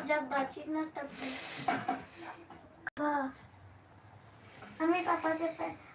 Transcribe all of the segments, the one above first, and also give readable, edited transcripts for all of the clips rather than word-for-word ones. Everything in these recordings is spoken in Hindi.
जब बातचीत ना तब हमें पापा के पे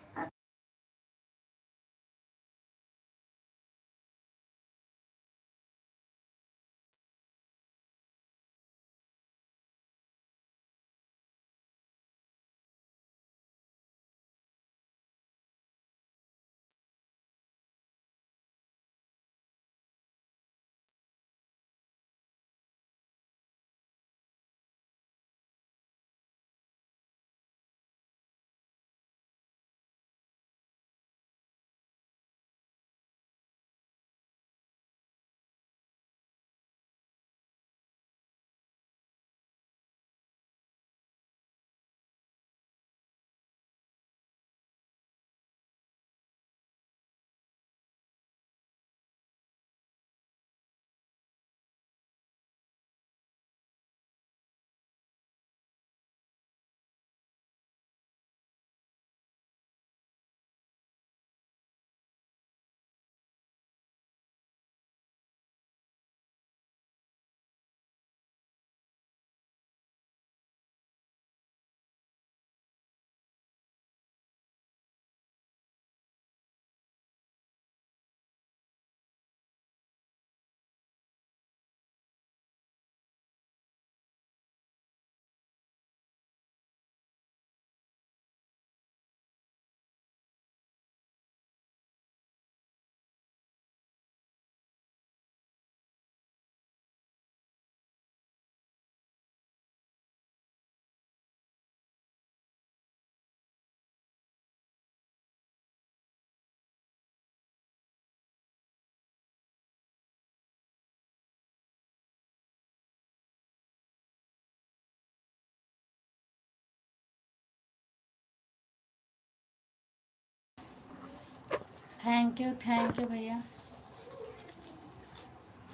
थैंक यू भैया,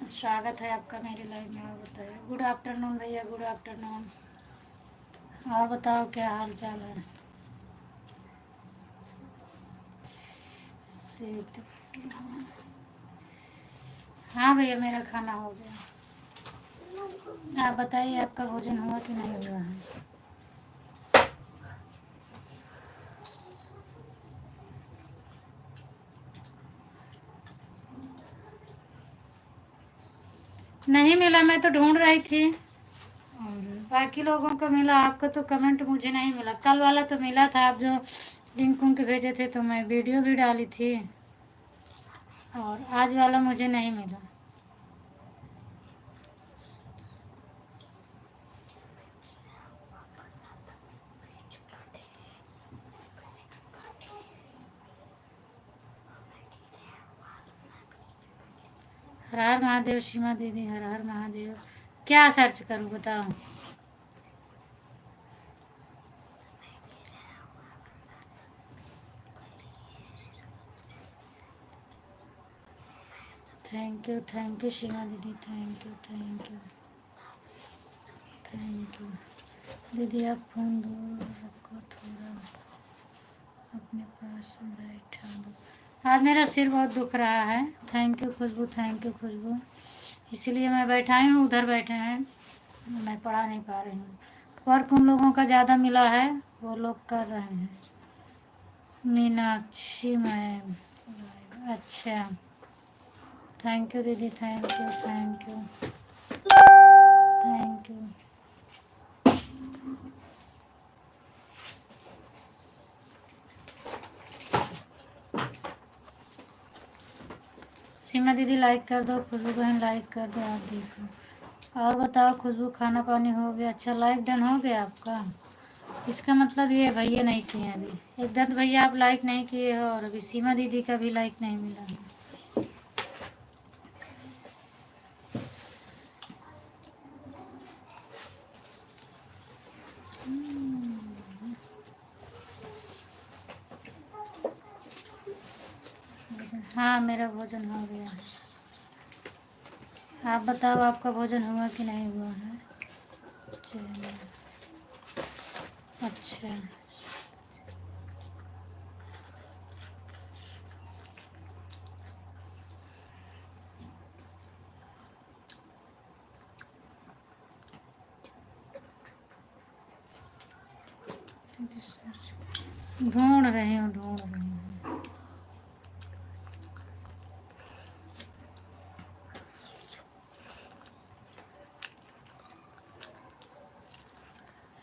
स्वागत है आपका मेरे लाइव में। और बताइए, गुड आफ्टरनून भैया, गुड आफ्टरनून। और बताओ क्या हाल चाल है। सीत- हाँ भैया, मेरा खाना हो गया। आप बताइए, आपका भोजन हुआ कि नहीं हुआ है। नहीं मिला, मैं तो ढूंढ रही थी और बाकी लोगों को मिला, आपको तो कमेंट मुझे नहीं मिला। कल वाला तो मिला था, आप जो लिंक उनके भेजे थे तो मैं वीडियो भी डाली थी, और आज वाला मुझे नहीं मिला। हर हर महादेव सीमा दीदी, हर हर महादेव। क्या सर्च करूँ बताओ। थैंक यू सीमा दीदी, थैंक यू थैंक यू। दीदी आप फ़ोन दूर रखो, थोड़ा अपने पास बैठा दो। आज मेरा सिर बहुत दुख रहा है। Thank you Khushboo, thank you Khushboo. इसीलिए मैं बैठाई हूँ, उधर बैठे हैं, मैं पढ़ा नहीं पा रही हूँ। वर्क उन लोगों का ज़्यादा मिला है, वो लोग कर रहे हैं। मीनाक्षी मैम, अच्छा थैंक यू दीदी, थैंक यू। सीमा दीदी लाइक कर दो, खुशबू बहन लाइक कर दो, आप देखो। और बताओ खुशबू, खाना पानी हो गया। अच्छा, लाइक डन हो गया आपका। इसका मतलब ये भैया नहीं किए अभी। एक दर्द भैया आप लाइक नहीं किए हो, और अभी सीमा दीदी का भी लाइक नहीं मिला है। हाँ, मेरा भोजन हो गया। आप बताओ, आपका भोजन हुआ कि नहीं हुआ है। चलिए, अच्छा ढूंढ रही हूँ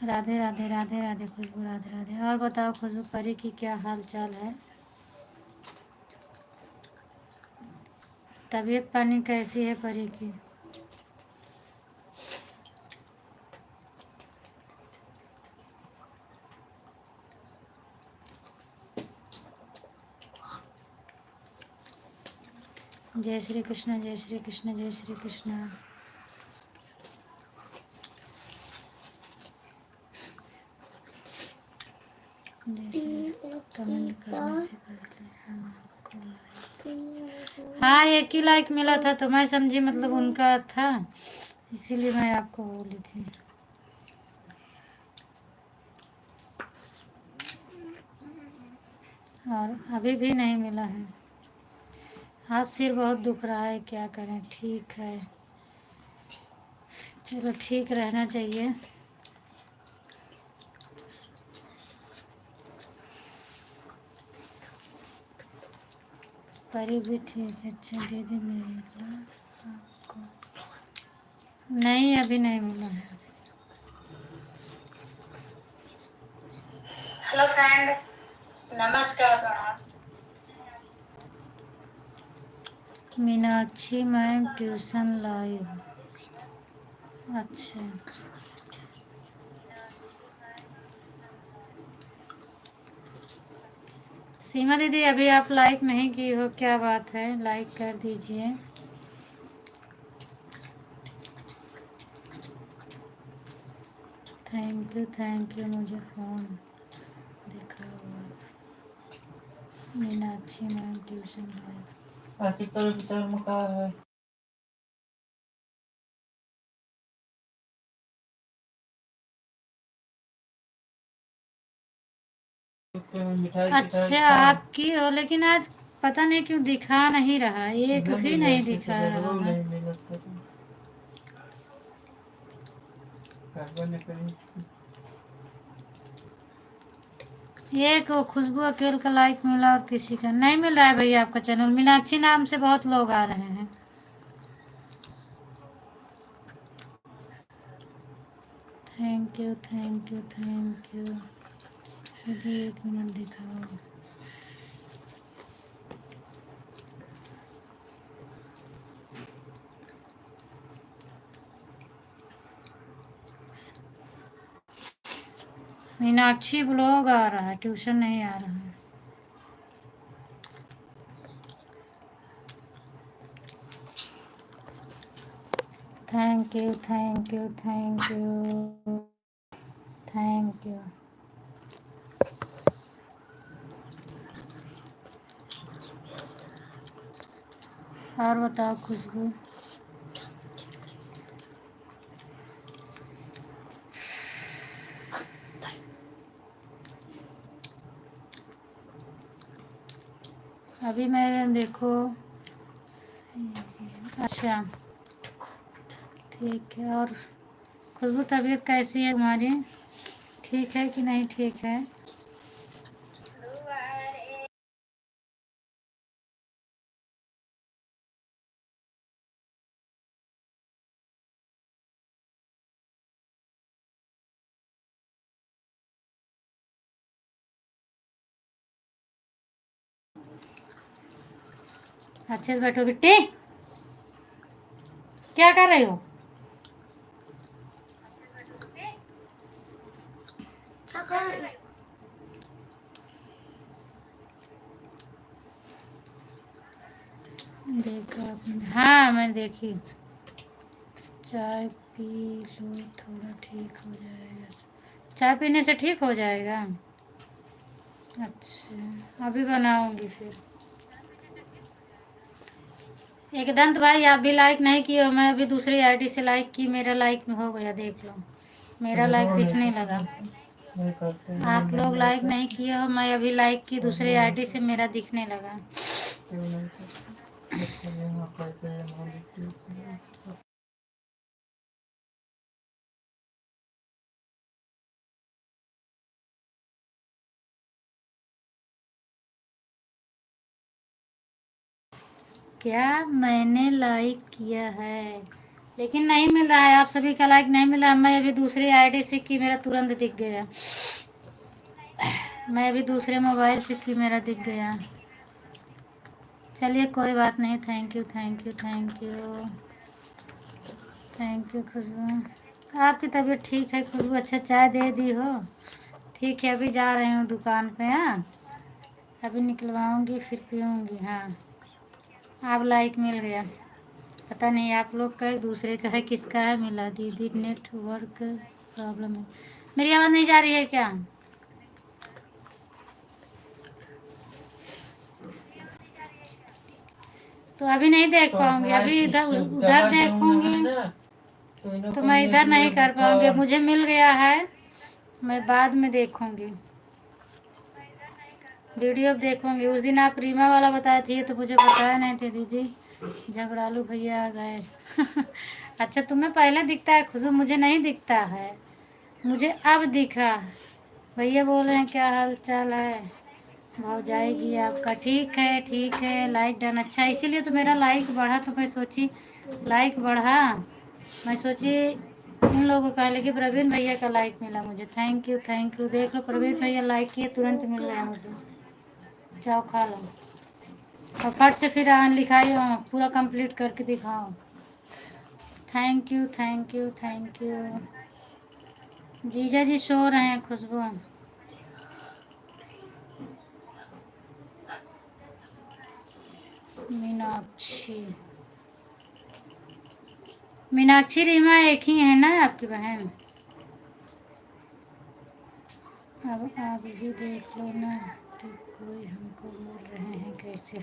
राधे राधे राधे राधे खुशबू, राधे राधे। और बताओ खुशबू, परी की क्या हाल चाल है? तबीयत पानी कैसी है परी की? जय श्री कृष्ण, जय श्री कृष्ण, जय श्री कृष्ण। कमेंट करने से पहले हम आपको लाइक, हाँ एक ही लाइक मिला था तो मैं समझी मतलब उनका था, इसीलिए मैं आपको बोली थी। और अभी भी नहीं मिला है। हाथ सिर बहुत दुख रहा है, क्या करें। ठीक है, चलो ठीक रहना चाहिए। परी भी ठीक है। अच्छा दीदी मिला आपको? नहीं अभी नहीं मिला है। हेलो फ्रेंड, नमस्कार, प्रणाम। Meenakshi ma'am tuition live. अच्छा सीमा दीदी, अभी आप लाइक नहीं की हो, क्या बात है? लाइक कर दीजिए। थैंक यू मुझे फ़ोन देखा हुआ। Meenakshi ma'am tuition live. Article विचार में का है? अच्छा आपकी हो, लेकिन आज पता नहीं क्यों दिखा नहीं रहा, एक भी नहीं दिखा रहा है। एक वो खुशबू अकेल का लाइक मिला और किसी का नहीं मिल रहा है भैया। आपका चैनल मीनाक्षी नाम से बहुत लोग आ रहे हैं। Thank you thank you thank you. अभी एक मिनट दिखाओ। मीनाक्षी ब्लॉग आ रहा है, ट्यूशन नहीं आ रहा है। Thank you thank you thank you thank you. और बताओ खुशबू। अभी मैं देखो। अच्छा ठीक है। और खुशबू तबीयत कैसी है तुम्हारी? ठीक है कि नहीं ठीक है? अच्छे से बैठो बिट्टी, क्या कर रही हो? क्या कर रही हो? देखा आपने? हाँ मैं देखी। चाय पी लो थोड़ा ठीक हो जाएगा। चाय पीने से ठीक हो जाएगा? अच्छा अभी बनाऊंगी फिर। एक दंत भाई, आप भी लाइक नहीं किए हो, मैं अभी दूसरी आईडी से लाइक की, मेरा लाइक में हो गया, देख लो मेरा लाइक दिखने लगा। आप लोग लाइक नहीं किए हो, मैं अभी लाइक की दूसरी आईडी से, मेरा दिखने लगा। क्या मैंने लाइक किया है लेकिन नहीं मिल रहा है। आप सभी का लाइक नहीं मिला। मैं अभी दूसरी आईडी से की, मेरा तुरंत दिख गया। मैं अभी दूसरे मोबाइल से की, मेरा दिख गया। चलिए कोई बात नहीं। Thank you thank you thank you thank you Khushboo. आपकी तबीयत ठीक है खुशबू? अच्छा चाय दे दी हो? ठीक है, अभी जा रही हूँ दुकान पे। हाँ, अभी निकलवाऊँगी फिर पीऊँगी। हाँ, आप लाइक मिल गया। पता नहीं आप लोग का है, दूसरे का है, किसका है। मिला दीदी, नेटवर्क प्रॉब्लम है। मेरी आवाज़ नहीं जा रही है क्या? तो अभी नहीं देख तो पाऊंगी। भाई अभी इस इधर उधर दवा जो है देखूंगी ना, तो इन तो को मैं इधर इसलिए नहीं कर पाऊंगी। बुखार। मुझे मिल गया है, मैं बाद में देखूंगी। वीडियो देखूंगी। उस दिन आप रीमा वाला बताए थे तो मुझे बताया नहीं थे दीदी। झगड़ालू भैया आ गए। अच्छा, तुम्हें पहले दिखता है खुशबू, मुझे नहीं दिखता है। मुझे अब दिखा। भैया बोल रहे हैं क्या हाल चाल है? भौजाई जी आपका? ठीक है। Like done. अच्छा, इसीलिए तो मेरा लाइक बढ़ा। तो मैं सोची लाइक बढ़ा, मैं सोची इन लोगों का, लेकिन प्रवीण भैया का लाइक मिला मुझे। Thank you thank you. देख लो, प्रवीण भैया लाइक किए, तुरंत मिल गया मुझे। जाओ खा लो और फट से फिर लिखाई पूरा कंप्लीट करके दिखाओ। Thank you thank you thank you. जीजा जी सो रहे हैं खुशबू। मीनाक्षी, मीनाक्षी रीमा एक ही है ना आपकी बहन? अब आप भी देख लो ना कि कोई हमको बोल रहे हैं कैसे।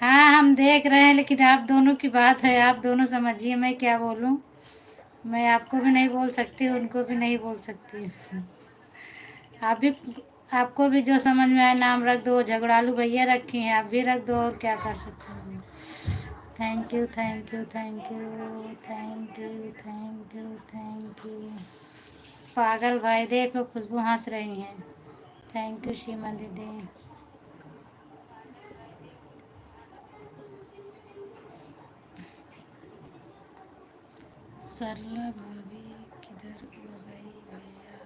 हाँ, हम देख रहे हैं, लेकिन आप दोनों की बात है, आप दोनों समझिए। मैं क्या बोलूँ? मैं आपको भी नहीं बोल सकती, उनको भी नहीं बोल सकती। आप भी, आपको भी जो समझ में आए नाम रख दो। झगड़ालू भैया रखी हैं, आप भी रख दो, और क्या कर सकते हैं। Thank you thank you thank you thank you thank you thank you. पागल भाई, देख लो खुशबू हंस रही हैं। थैंक यू सीमा दीदी। सरला भाभी किधर उड़ गई भैया?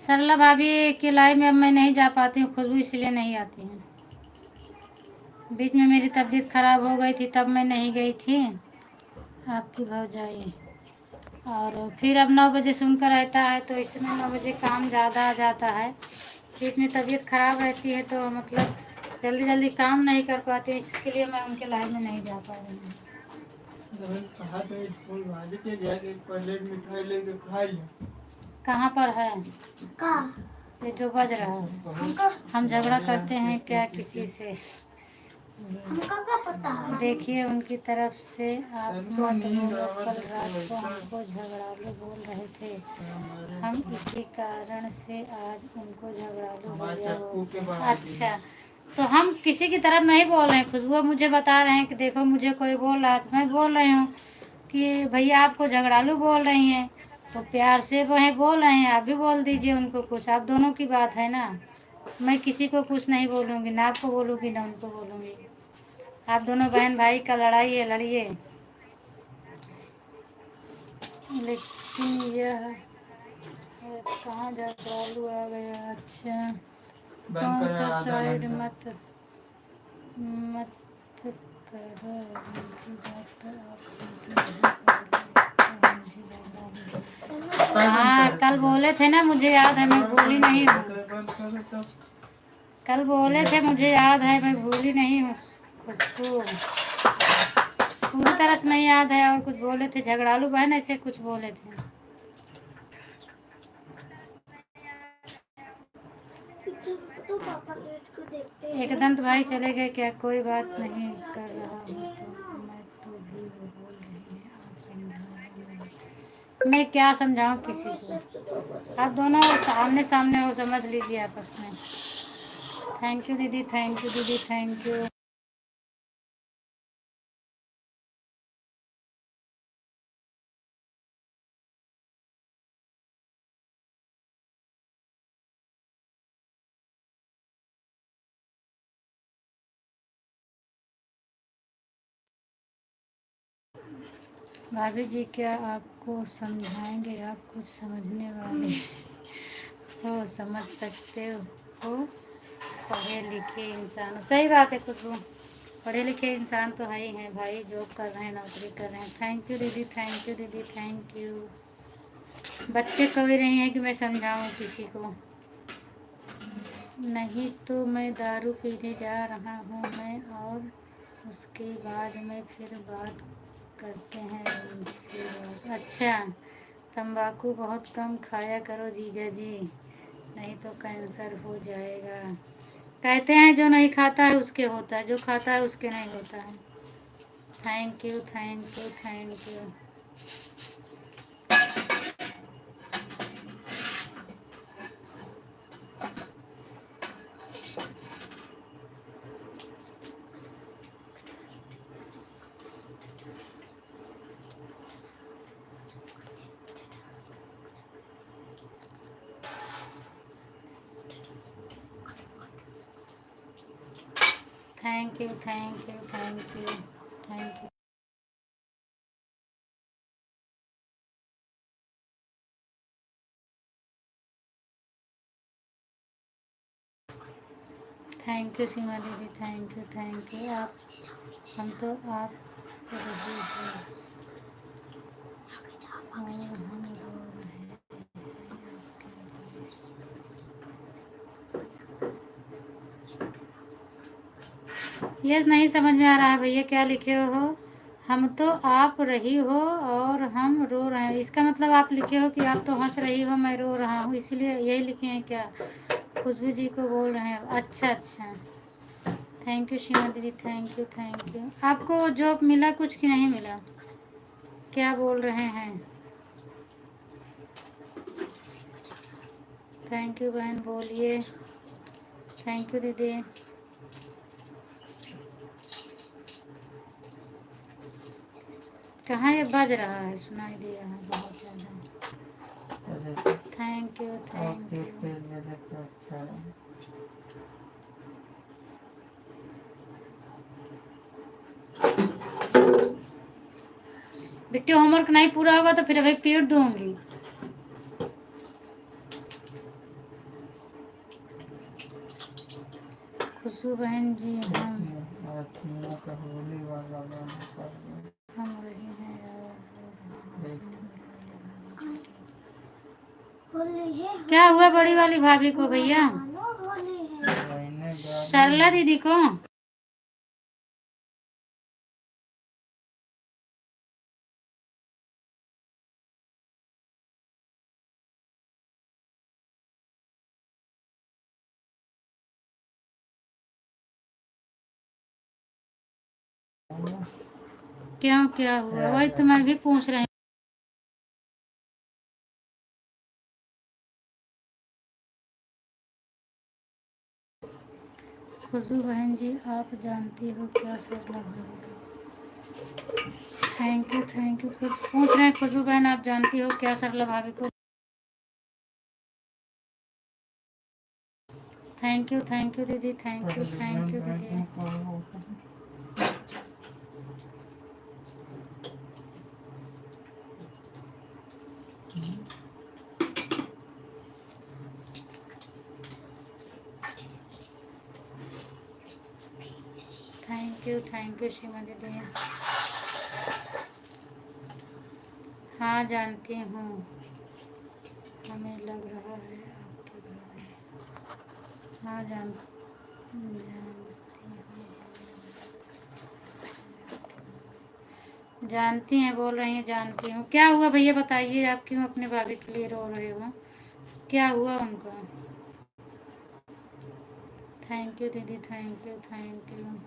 सरला भाभी के लाइव में अब मैं नहीं जा पाती हूँ खुशबू, इसलिए नहीं आती हैं। बीच में मेरी तबीयत खराब हो गई थी, तब मैं नहीं गई थी। आपकी भौजाई, और फिर अब 9 बजे से उनका रहता है, तो इस समय 9 बजे काम ज़्यादा आ जाता है। बीच में तबीयत खराब रहती है, तो मतलब जल्दी जल्दी काम नहीं कर पाती, इसके लिए मैं उनके लाइव में नहीं जा पा रही हूँ। कहा था स्कूल भाजी के जाके एक प्लेट मिठाई लेके खा लिया। कहाँ पर है ये जो बज रहा है? हम झगड़ा करते हैं क्या किसी से? देखिए उनकी तरफ से आप मत बोलो। कल रात को हमको झगड़ालू बोल रहे थे, हम इसी कारण से आज उनको झगड़ालू भैया बोलते हैं। अच्छा, तो हम किसी की तरफ नहीं बोल रहे हैं खुशबू। मुझे बता रहे हैं कि देखो मुझे कोई बोल रहा है, तो मैं बोल रही हूँ कि भैया आपको झगड़ालू बोल रही हैं, तो प्यार से वही बोल रहे हैं, आप भी बोल दीजिए उनको कुछ। आप दोनों की बात है ना। मैं किसी को कुछ नहीं बोलूँगी, ना आपको बोलूँगी ना उनको बोलूँगी। आप दोनों बहन भाई का लड़ाई है, लड़िए। लेकिन यह कहाँ झगड़ालू आ गया? अच्छा, कौन सा साइड मत मत करो उनकी बात, तो आप सुनते नहीं मुझे झगड़ालू। हाँ, कल बोले थे ना, मुझे याद है, मैं भूली नहीं हूँ। कल बोले थे, मुझे याद है, मैं भूली नहीं हूँ। खुशबू पूरी तरह से नहीं याद है। और कुछ बोले थे, झगड़ालू बहन ऐसे कुछ बोले थे। एकदम तो भाई चले गए क्या? कोई बात नहीं कर रहा हूँ तो मैं तो भी वो बोल रही है, आप समझाओ। मैं क्या समझाऊँ किसी को? आप दोनों सामने सामने हो, समझ लीजिए आपस में। थैंक यू दीदी, थैंक यू दीदी, थैंक यू। भाभी जी क्या आपको समझाएंगे, आप कुछ समझने वाले हो, समझ सकते हो, पढ़े लिखे इंसान हो। सही बात है खुशबू, पढ़े लिखे इंसान तो है ही हैं भाई, जॉब कर रहे हैं, नौकरी कर रहे हैं। थैंक यू दीदी, थैंक यू दीदी, थैंक यू। बच्चे कभी नहीं है कि मैं समझाऊं किसी को, नहीं तो मैं दारू पीने जा रहा हूँ मैं, और उसके बाद में फिर बात करते हैं उनसे। अच्छा, तंबाकू बहुत कम खाया करो जीजा जी, नहीं तो कैंसर हो जाएगा। कहते हैं जो नहीं खाता है उसके होता है, जो खाता है उसके नहीं होता है। Thank you, thank you, thank you. Thank you, thank you, thank you, thank you. Thank you Seema दीदी, थैंक यू, थैंक यू। आप, हम तो आप रही हो और हम रो रहे हैं। ये नहीं समझ में आ रहा है भैया, क्या लिखे हो? हम तो आप रही हो और हम रो रहे हैं, इसका मतलब आप लिखे हो कि आप तो हंस रही हो, मैं रो रहा हूँ, इसीलिए यही लिखे हैं क्या? खुशबू जी को बोल रहे हैं, अच्छा अच्छा। थैंक यू सीमा दीदी, थैंक यू, थैंक यू। आपको जॉब मिला कुछ कि नहीं मिला, क्या बोल रहे हैं? थैंक यू बहन, बोलिए। थैंक यू दीदी। कहाँ ये बज रहा है, सुनाई दे रहा है बहुत ज़्यादा। Thank you, thank you. अच्छा है। बिट्टी होमवर्क नहीं पूरा होगा तो फिर अभी पीट दूंगी। खुशबू बहन जी, हम होली वाला गाना कर दो। हम रही हैं और क्या हुआ बड़ी वाली भाभी को भैया, सरला दीदी को? क्यों, क्या हुआ? वही तो मैं भी पूछ रही हूँ। खुशबू बहन जी, आप जानती हो क्या सरला भाभी को? Thank you, thank you. कुछ पूछ रहे हैं खुशबू बहन, आप जानती हो क्या सरला भाभी को? थैंक यू दीदी, थैंक यू दीदी। थैंक यू सीमा दीदी। हाँ जानती हूँ, हमें लग रहा है आपके बारे में। हाँ जानती हैं, बोल रही हैं जानती हूँ। क्या हुआ भैया बताइए, आप क्यों अपने भाभी के लिए रो रहे हो, क्या हुआ उनको? थैंक यू दीदी, thank you, thank you.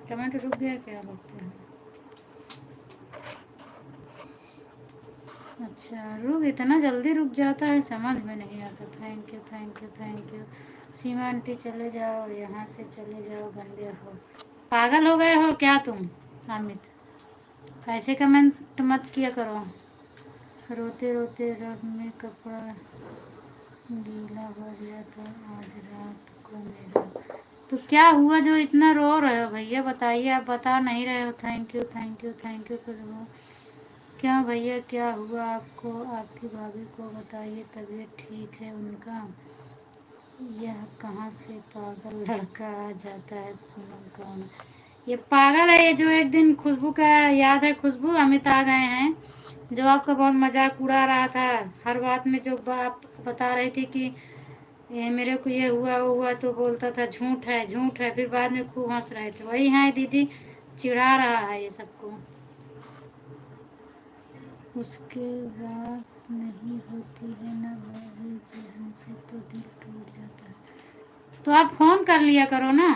Comment रुक गया क्या, लगता है? अच्छा, रुक, इतना जल्दी रुक जाता है, समझ में नहीं आता। Thank you, thank you, thank you. Seema aunty चले जाओ, यहाँ से चले जाओ, गंदे हो। पागल हो गए हो क्या तुम अमित? ऐसे कमेंट मत किया करो। रोते रोते रब में कपड़ा गीला हो गया था आज रात को मेरा। तो क्या हुआ जो इतना रो रहे हो भैया, बताइए। आप बता नहीं रहे हो। Thank you thank you thank you Khushboo. क्या भैया क्या हुआ आपको? आपकी भाभी को बताइए तबीयत ठीक है उनका। यह कहाँ से पागल लड़का आ जाता है पूनम कौन? ये पागल है ये जो एक दिन खुशबू का, याद है खुशबू, अमित आ गए हैं जो आपका बहुत मजाक उड़ा रहा था हर बात में, जो बात बता रही थी कि ये मेरे को ये हुआ वो हुआ, तो बोलता था झूठ है झूठ है, फिर बाद में खूब हंस रहे थे। वही है दीदी, चिढ़ा रहा है ये सबको। उसके बाद नहीं होती है ना भाभी जी हमसे तो दिल टूट जाता है। तो आप फोन कर लिया करो ना,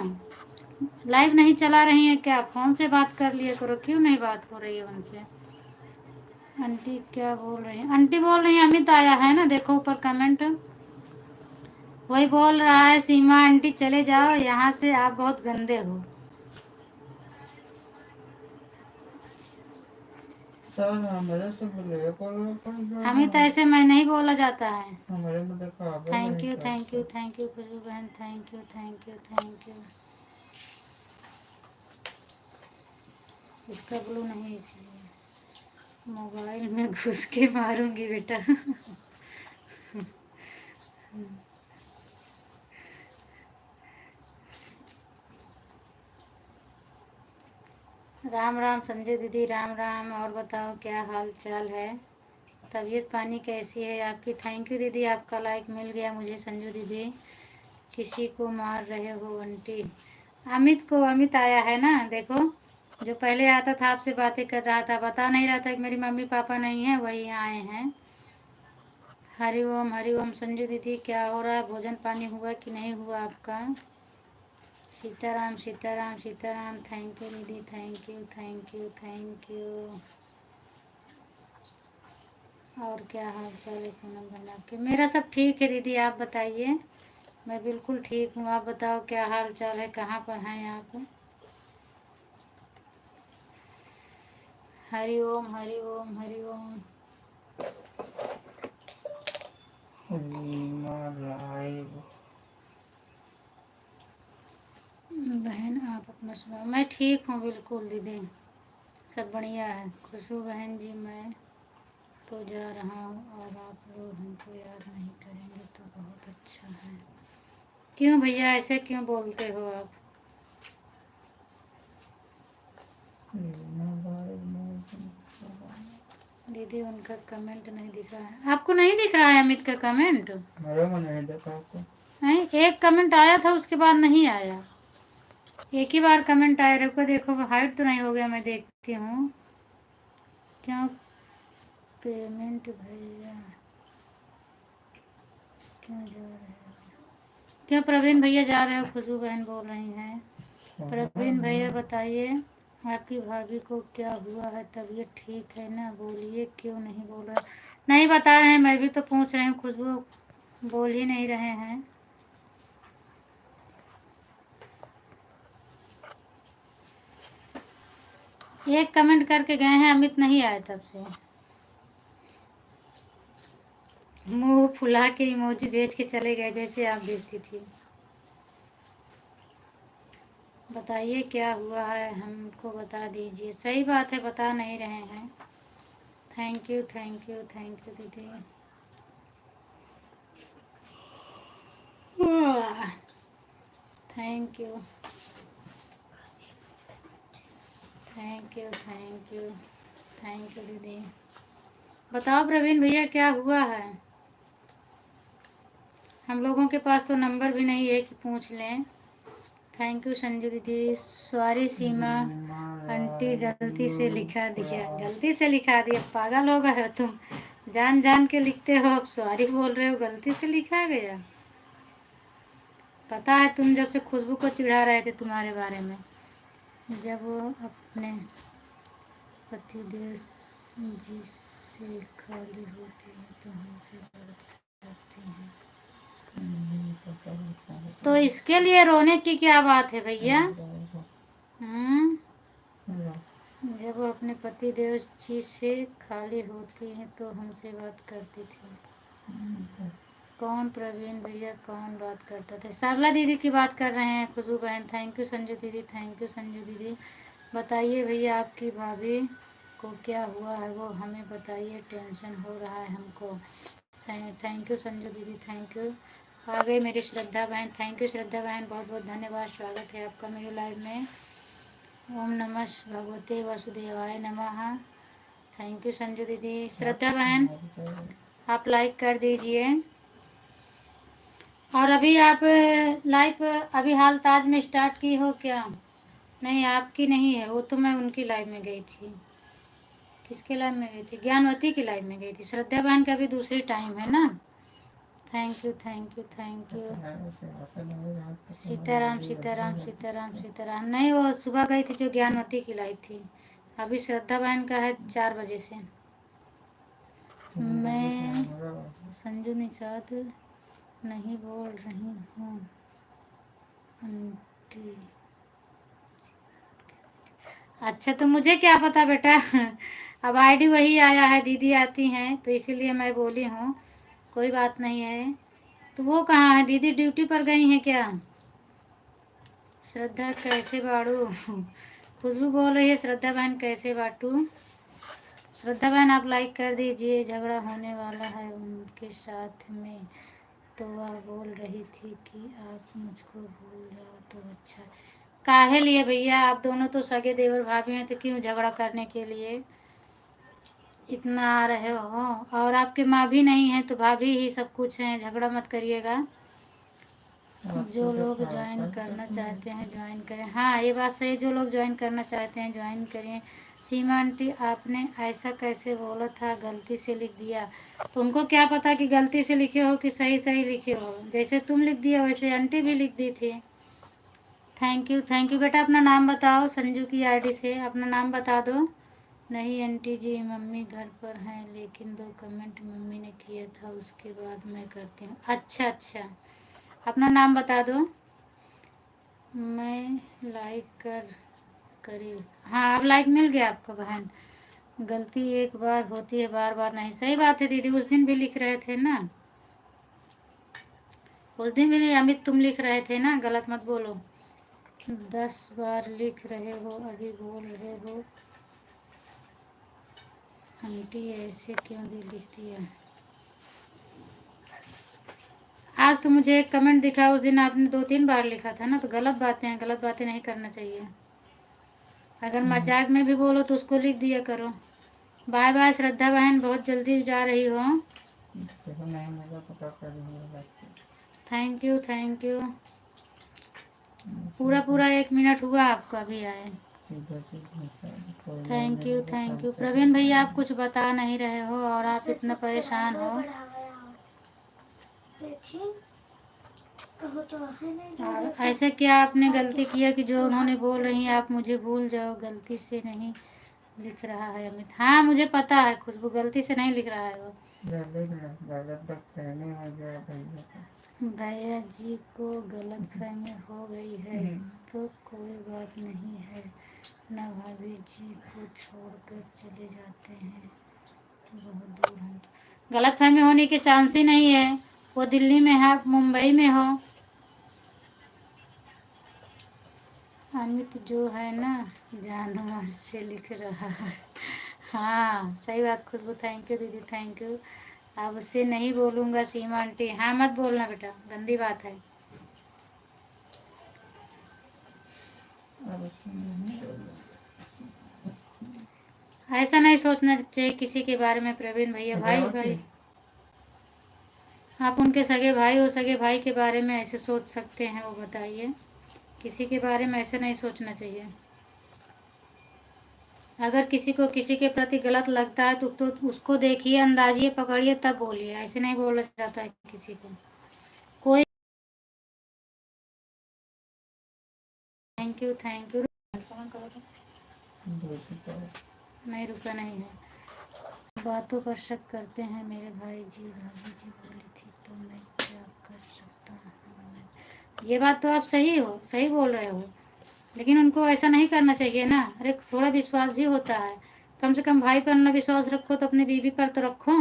लाइव नहीं चला रही हैं क्या? फोन से बात कर लिया करो, क्यों नहीं बात हो रही है उनसे? आंटी क्या बोल रही हैं? आंटी बोल रही हैं अमित आया है ना, देखो ऊपर कमेंट। वही बोल रहा है सीमा आंटी चले जाओ यहाँ से, आप बहुत गंदे हो। सर हमारे से बोले कॉल पर जो अमित ऐसे मैं नहीं बोला जाता है। हमारे में देखा आगे थैंक नहीं यू था थैंक यू अच्छा। थैंक यू खुशबू बहन, thank you thank you thank you. उसका ब्लू नहीं, इसलिए मोबाइल में घुस के मारूंगी बेटा। राम राम संजय दीदी, राम राम। और बताओ क्या हाल चाल है? तबीयत पानी कैसी है आपकी? थैंक यू दीदी, आपका लाइक मिल गया मुझे संजू दीदी। किसी को मार रहे हो आंटी? अमित को, अमित आया है ना देखो, जो पहले आता था आपसे बातें कर रहा था, बता नहीं रहा था कि मेरी मम्मी पापा नहीं है, वही आए हैं। हरि ओम संजू दीदी, क्या हो रहा है? भोजन पानी हुआ कि नहीं हुआ आपका? सीताराम सीताराम सीताराम। थैंक यू दीदी, thank you thank you thank you. और क्या हाल चाल है पूनम बहन आपके? मेरा सब ठीक है दीदी, आप बताइए। मैं बिल्कुल ठीक हूँ, आप बताओ क्या हाल चाल है, कहाँ पर हैं आप? हरि ओम हरि ओम हरि ओम। रीमा लाइव बहन आप अपना सुनाओ। मैं ठीक हूँ बिल्कुल दीदी, सब बढ़िया है। खुशबू बहन जी मैं तो जा रहा हूँ और आप लोग हमको याद नहीं करेंगे तो बहुत अच्छा है। क्यों भैया ऐसे क्यों बोलते हो आप? रीमा लाइव में दीदी उनका कमेंट नहीं दिख रहा है आपको? नहीं दिख रहा है अमित का कमेंट? मेरे में नहीं देखा आपको। नहीं, एक कमेंट आया था उसके बाद नहीं आया। एक ही बार कमेंट आया। रुको देखो हाइड तो नहीं हो गया, मैं देखती हूँ। क्यों पेमेंट भैया क्यों जा रहे हो? क्यों प्रवीण भैया जा रहे हो? खुशबू बहन बोल रही हैं। प्रवीण भैया बताइए आपकी भाभी को क्या हुआ है? तबीयत ठीक है ना? बोलिए, क्यों नहीं बोल रहे? नहीं बता रहे हैं, मैं भी तो पूछ रही हूँ। खुशबू बोल ही नहीं रहे हैं। एक कमेंट करके गए हैं, अमित नहीं आए तब से। मुंह फुला के इमोजी भेज के चले गए जैसे आप भेजती थी। बताइए क्या हुआ है, हमको बता दीजिए। सही बात है, बता नहीं रहे हैं। Thank you thank you thank you दीदी। Thank you thank you thank you thank you दीदी। बताओ प्रवीण भैया क्या हुआ है? हम लोगों के पास तो नंबर भी नहीं है कि पूछ लें। थैंक यू संजू दीदी। सॉरी सीमा आंटी, गलती से लिखा दिया, गलती से लिखा दिया। पागल हो गए हो तुम? जान जान के लिखते हो, अब सॉरी बोल रहे हो, गलती से लिखा गया। पता है तुम जब से खुशबू को चिढ़ा रहे थे तुम्हारे बारे में, जब वो अपने पतिदेव जी से खाली होती है तो हमसे बात करती हैं। तो इसके लिए रोने की क्या बात है भैया? जब वो अपने पति पति देव चीज से खाली होती हैं तो हमसे बात करती थी। कौन प्रवीण भैया कौन बात करता था? सरला दीदी की बात कर रहे हैं। खुशबू बहन थैंक यू। संजू दीदी थैंक यू। संजू दीदी बताइए भैया आपकी भाभी को क्या हुआ है वो हमें बताइए, टेंशन हो रहा है हमको। थैंक यू संजू दीदी थैंक यू। आ गई मेरी श्रद्धा बहन। थैंक यू श्रद्धा बहन, बहुत बहुत धन्यवाद। स्वागत है आपका मेरे लाइव में। ओम नमः भगवते वासुदेवाय नमः। थैंक यू संजू दीदी। श्रद्धा बहन आप लाइक कर दीजिए। और अभी आप लाइव अभी हाल ताज में स्टार्ट की हो क्या? नहीं आपकी नहीं है वो, तो मैं उनकी लाइव में गई थी। किसके लाइव में गई थी? ज्ञानवती की लाइव में गई थी। श्रद्धा बहन का भी दूसरी टाइम है ना। Thank you thank you thank you. Sitaram Sitaram Sitaram Sitaram. नहीं वो सुबह गई थी जो ज्ञानवती की लाइव थी। अभी श्रद्धा बहन का है 4 बजे से। मैं संजू निषाद नहीं बोल रही हूँ आंटी। अच्छा तो मुझे क्या पता बेटा। अब आईडी वही आया है, दीदी आती हैं तो इसीलिए मैं बोली हूँ। कोई बात नहीं है। तो वो कहाँ है दीदी? ड्यूटी पर गई हैं क्या? श्रद्धा कैसे बाड़ू? खुशबू बोल रही है श्रद्धा बहन कैसे बाटू। श्रद्धा बहन आप लाइक कर दीजिए। झगड़ा होने वाला है उनके साथ में तो वह बोल रही थी कि आप मुझको भूल जाओ तो अच्छा। काहे लिए भैया? आप दोनों तो सगे देवर भाभी हैं तो क्यों झगड़ा करने के लिए इतना आ रहे हो? और आपके माँ भी नहीं है तो भाभी ही सब कुछ हैं। झगड़ा मत करिएगा। जो लोग ज्वाइन करना चाहते हैं ज्वाइन करें। हाँ ये बात सही, जो लोग ज्वाइन करना चाहते हैं ज्वाइन करें। सीमा आंटी आपने ऐसा कैसे बोला था? गलती से लिख दिया। तो उनको क्या पता कि गलती से लिखे हो कि सही सही लिखे हो? जैसे तुम लिख दिया वैसे आंटी भी लिख दी थी। थैंक यू बेटा। अपना नाम बताओ। संजू की आईडी से अपना नाम बता दो। नहीं आंटी जी मम्मी घर पर हैं लेकिन 2 कमेंट मम्मी ने किया था उसके बाद मैं करती हूँ। अच्छा अच्छा अपना नाम बता दो। मैं लाइक करी। हाँ अब लाइक मिल गया आपको बहन। गलती एक बार होती है बार बार नहीं। सही बात है दीदी, उस दिन भी लिख रहे थे ना। उस दिन भी नहीं अमित तुम लिख रहे थे ना, गलत मत बोलो। 10 बार लिख रहे हो अभी बोल रहे हो आंटी ऐसे क्यों लिख दिया? आज तो मुझे एक कमेंट दिखा, उस दिन आपने 2-3 बार लिखा था ना। तो गलत बातें हैं, गलत बातें नहीं करना चाहिए। अगर मजाक में भी बोलो तो उसको लिख दिया करो। बाय बाय श्रद्धा बहन, बहुत जल्दी जा रही हो। Thank you thank you. पूरा 1 मिनट हुआ आपको अभी आए। थैंक यू प्रवीण भैया। आप कुछ बता नहीं रहे हो और आप इतना परेशान हो। और ऐसे क्या आपने गलती किया कि जो उन्होंने बोल रही हैं आप मुझे भूल जाओ? गलती से नहीं लिख रहा है अमित। हाँ मुझे पता है खुशबू, गलती से नहीं लिख रहा है वो। भैया जी को गलत फहमी हो गई है तो कोई बात नहीं है ना। भाभी जी को छोड़कर चले जाते हैं बहुत दूर हैं तो गलत फहमी होने के चांस ही नहीं है। वो दिल्ली में है, आप मुंबई में हो। अमित जो है ना जानवर से लिख रहा है। हाँ सही बात खुशबू। थैंक यू दीदी थैंक यू। अब उससे नहीं बोलूँगा सीमा आंटी। हाँ मत बोलना बेटा, गंदी बात है। ऐसा नहीं सोचना चाहिए किसी के बारे में प्रवीण भैया। भाई भाई आप उनके सगे भाई हो, सगे भाई के बारे में ऐसे सोच सकते हैं? वो बताइए, किसी के बारे में ऐसे नहीं सोचना चाहिए। अगर किसी को किसी के प्रति गलत लगता है तो उसको देखिए, अंदाजिए, पकड़िए तब बोलिए। ऐसे नहीं बोला जाता है किसी को। कोई थैंक यू नहीं रुका नहीं है। बातों पर शक करते हैं मेरे भाई जी। भाभी जी बोली थी तो मैं क्या कर सकता हूँ? ये बात तो आप सही बोल रहे हो, लेकिन उनको ऐसा नहीं करना चाहिए ना। अरे थोड़ा विश्वास भी होता है। कम से कम भाई पर ना विश्वास रखो तो अपने बीवी पर तो रखो।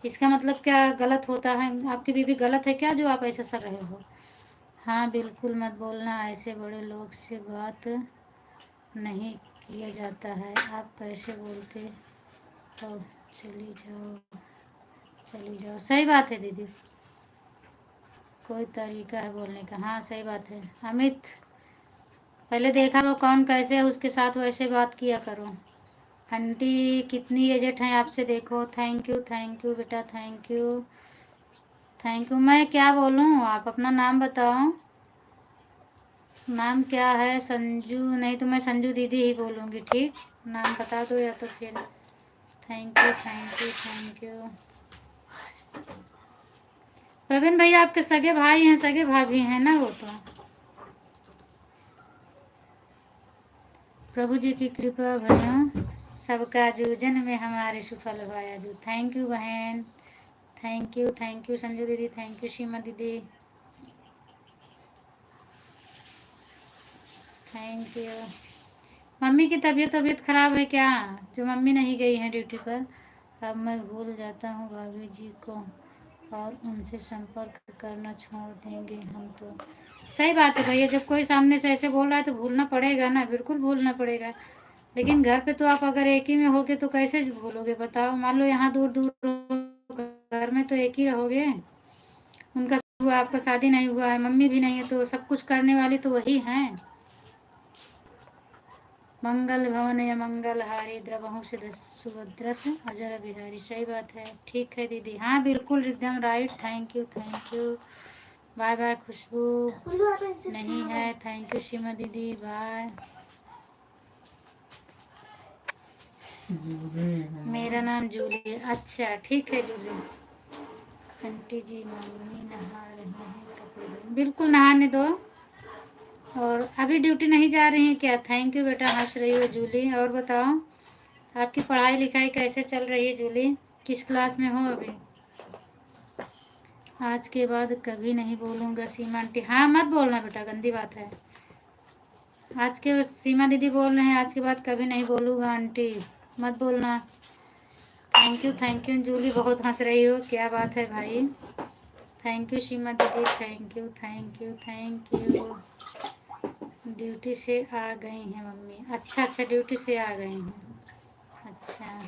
इसका मतलब क्या गलत होता है? आपकी बीवी गलत है क्या जो आप ऐसे कर रहे हो? हाँ बिल्कुल मत बोलना, ऐसे बड़े लोग से बात नहीं किया जाता है। आप कैसे बोलते हो? चली जाओ, चली जाओ। सही बात है दीदी, कोई तरीका है बोलने का। हाँ सही बात है अमित, पहले देखा करो कौन कैसे है, उसके साथ वैसे बात किया करो। आंटी कितनी एजेड हैं आपसे देखो। थैंक यू बेटा, थैंक यू थैंक यू। मैं क्या बोलूँ, आप अपना नाम बताओ। नाम क्या है? संजू? नहीं तो मैं संजू दीदी ही बोलूँगी, ठीक? नाम बता दो या तो फिर। Thank you thank you thank you. Praveen भैया आपके सगे भाई हैं, सगे भाभी हैं ना वो तो। प्रभु जी की कृपा भैया सबका जूझन में हमारे सुफल भाया जू। थैंक यू बहन, थैंक यू संजू दीदी, थैंक यू सीमा दीदी, थैंक यू। मम्मी की तबीयत खराब है क्या? जो मम्मी नहीं गई हैं ड्यूटी पर। अब मैं भूल जाता हूँ भाभी जी को और उनसे संपर्क करना छोड़ देंगे हम तो। सही बात है भैया, जब कोई सामने से ऐसे बोल रहा है तो भूलना पड़ेगा ना, बिल्कुल भूलना पड़ेगा। लेकिन घर पे तो आप अगर एक ही में होगे तो कैसे भूलोगे बताओ? मान लो यहाँ दूर दूर घर में तो एक ही रहोगे। उनका हुआ, आपका शादी नहीं हुआ है, मम्मी भी नहीं है, तो सब कुछ करने वाली तो वही हैं। मंगल भवन या मंगल हारी द्रवहु से सुभद्रस अजर बिहारी। सही बात है, ठीक है दीदी, हाँ बिल्कुल एकदम right. Thank you bye bye Khushboo. नहीं है, थैंक यू सीमा दीदी, बाय। जूली है। मेरा नाम जूली है। अच्छा ठीक है जूली। आंटी जी मम्मी नहा रही हैं, कपड़े धो। बिल्कुल नहाने दो। और अभी ड्यूटी नहीं जा रही हैं क्या? थैंक यू बेटा, हंस रही हो जूली। और बताओ आपकी पढ़ाई लिखाई कैसे चल रही है जूली? किस क्लास में हो अभी? आज के बाद कभी नहीं बोलूँगा सीमा आंटी। हाँ मत बोलना बेटा, गंदी बात है। आज के सीमा दीदी बोल रहे हैं आज के बाद कभी नहीं बोलूँगा आंटी, मत बोलना। थैंक यू जूली, बहुत हंस रही हो, क्या बात है भाई। थैंक यू सीमा दीदी, थैंक यू। ड्यूटी से आ गई हैं मम्मी? अच्छा ड्यूटी से आ गई हैं, अच्छा।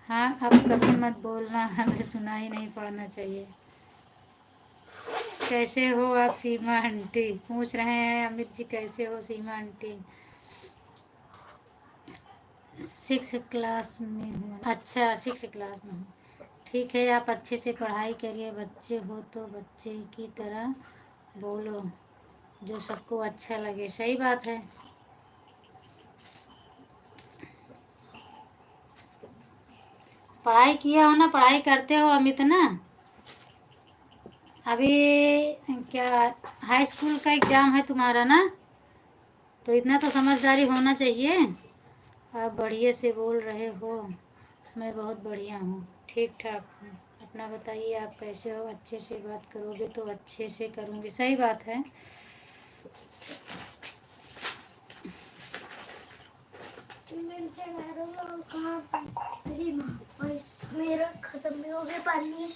हाँ अब कभी मत बोलना, हमें सुनाई नहीं पड़ना चाहिए। कैसे हो आप सीमा आंटी? पूछ रहे हैं अमित जी कैसे हो सीमा आंटी। 6 क्लास में हूँ। अच्छा 6 क्लास में हूँ, ठीक है। आप अच्छे से पढ़ाई करिए, बच्चे हो तो बच्चे की तरह बोलो जो सबको अच्छा लगे। सही बात है। पढ़ाई किया हो ना, पढ़ाई करते हो अमित ना? अभी क्या हाई स्कूल का एग्ज़ाम है तुम्हारा ना, तो इतना तो समझदारी होना चाहिए। आप बढ़िया से बोल रहे हो। मैं बहुत बढ़िया हूँ, ठीक ठाक हूँ। अपना बताइए आप कैसे हो? अच्छे से बात करोगे तो अच्छे से करूँगी। सही बात है। मेरा खत्म भी हो गया पानी।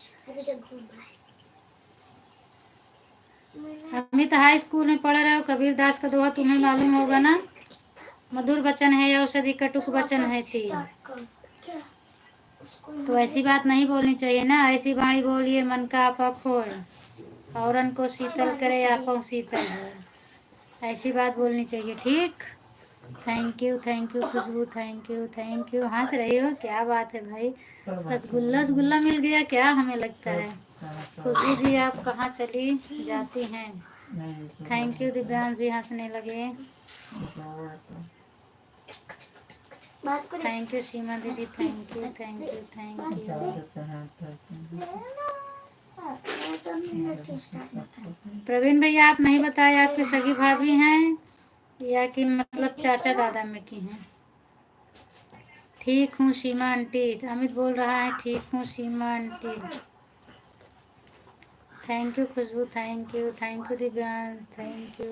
अमित हाई स्कूल में पढ़ रहे हो, कबीर दास का दोहा तुम्हें मालूम होगा ना? मधुर वचन है या औषधि कटुक वचन है ती। तो ऐसी बात नहीं बोलनी चाहिए ना, ऐसी वाणी बोलिए मन का आपा खोए, औरन को शीतल करे आपो शीतल हो। ऐसी बात बोलनी चाहिए, ठीक? Thank you Khushboo, thank you. हंस रही हो, क्या बात है भाई। रसगुल्ला मिल गया क्या? हमें लगता है। खुशबू जी आप कहाँ चली जाती हैं? थैंक यू दिव्यांश भी हंसने लगे। थैंक यू सीमा दीदी, थैंक यू। प्रवीण भैया आप नहीं बताए आपकी सगी भाभी हैं या कि मतलब चाचा दादा में की हैं? ठीक हूँ सीमा आंटी, अमित बोल रहा है ठीक हूँ सीमा आंटी। Thank you Khushboo, thank you Divyansh, thank you.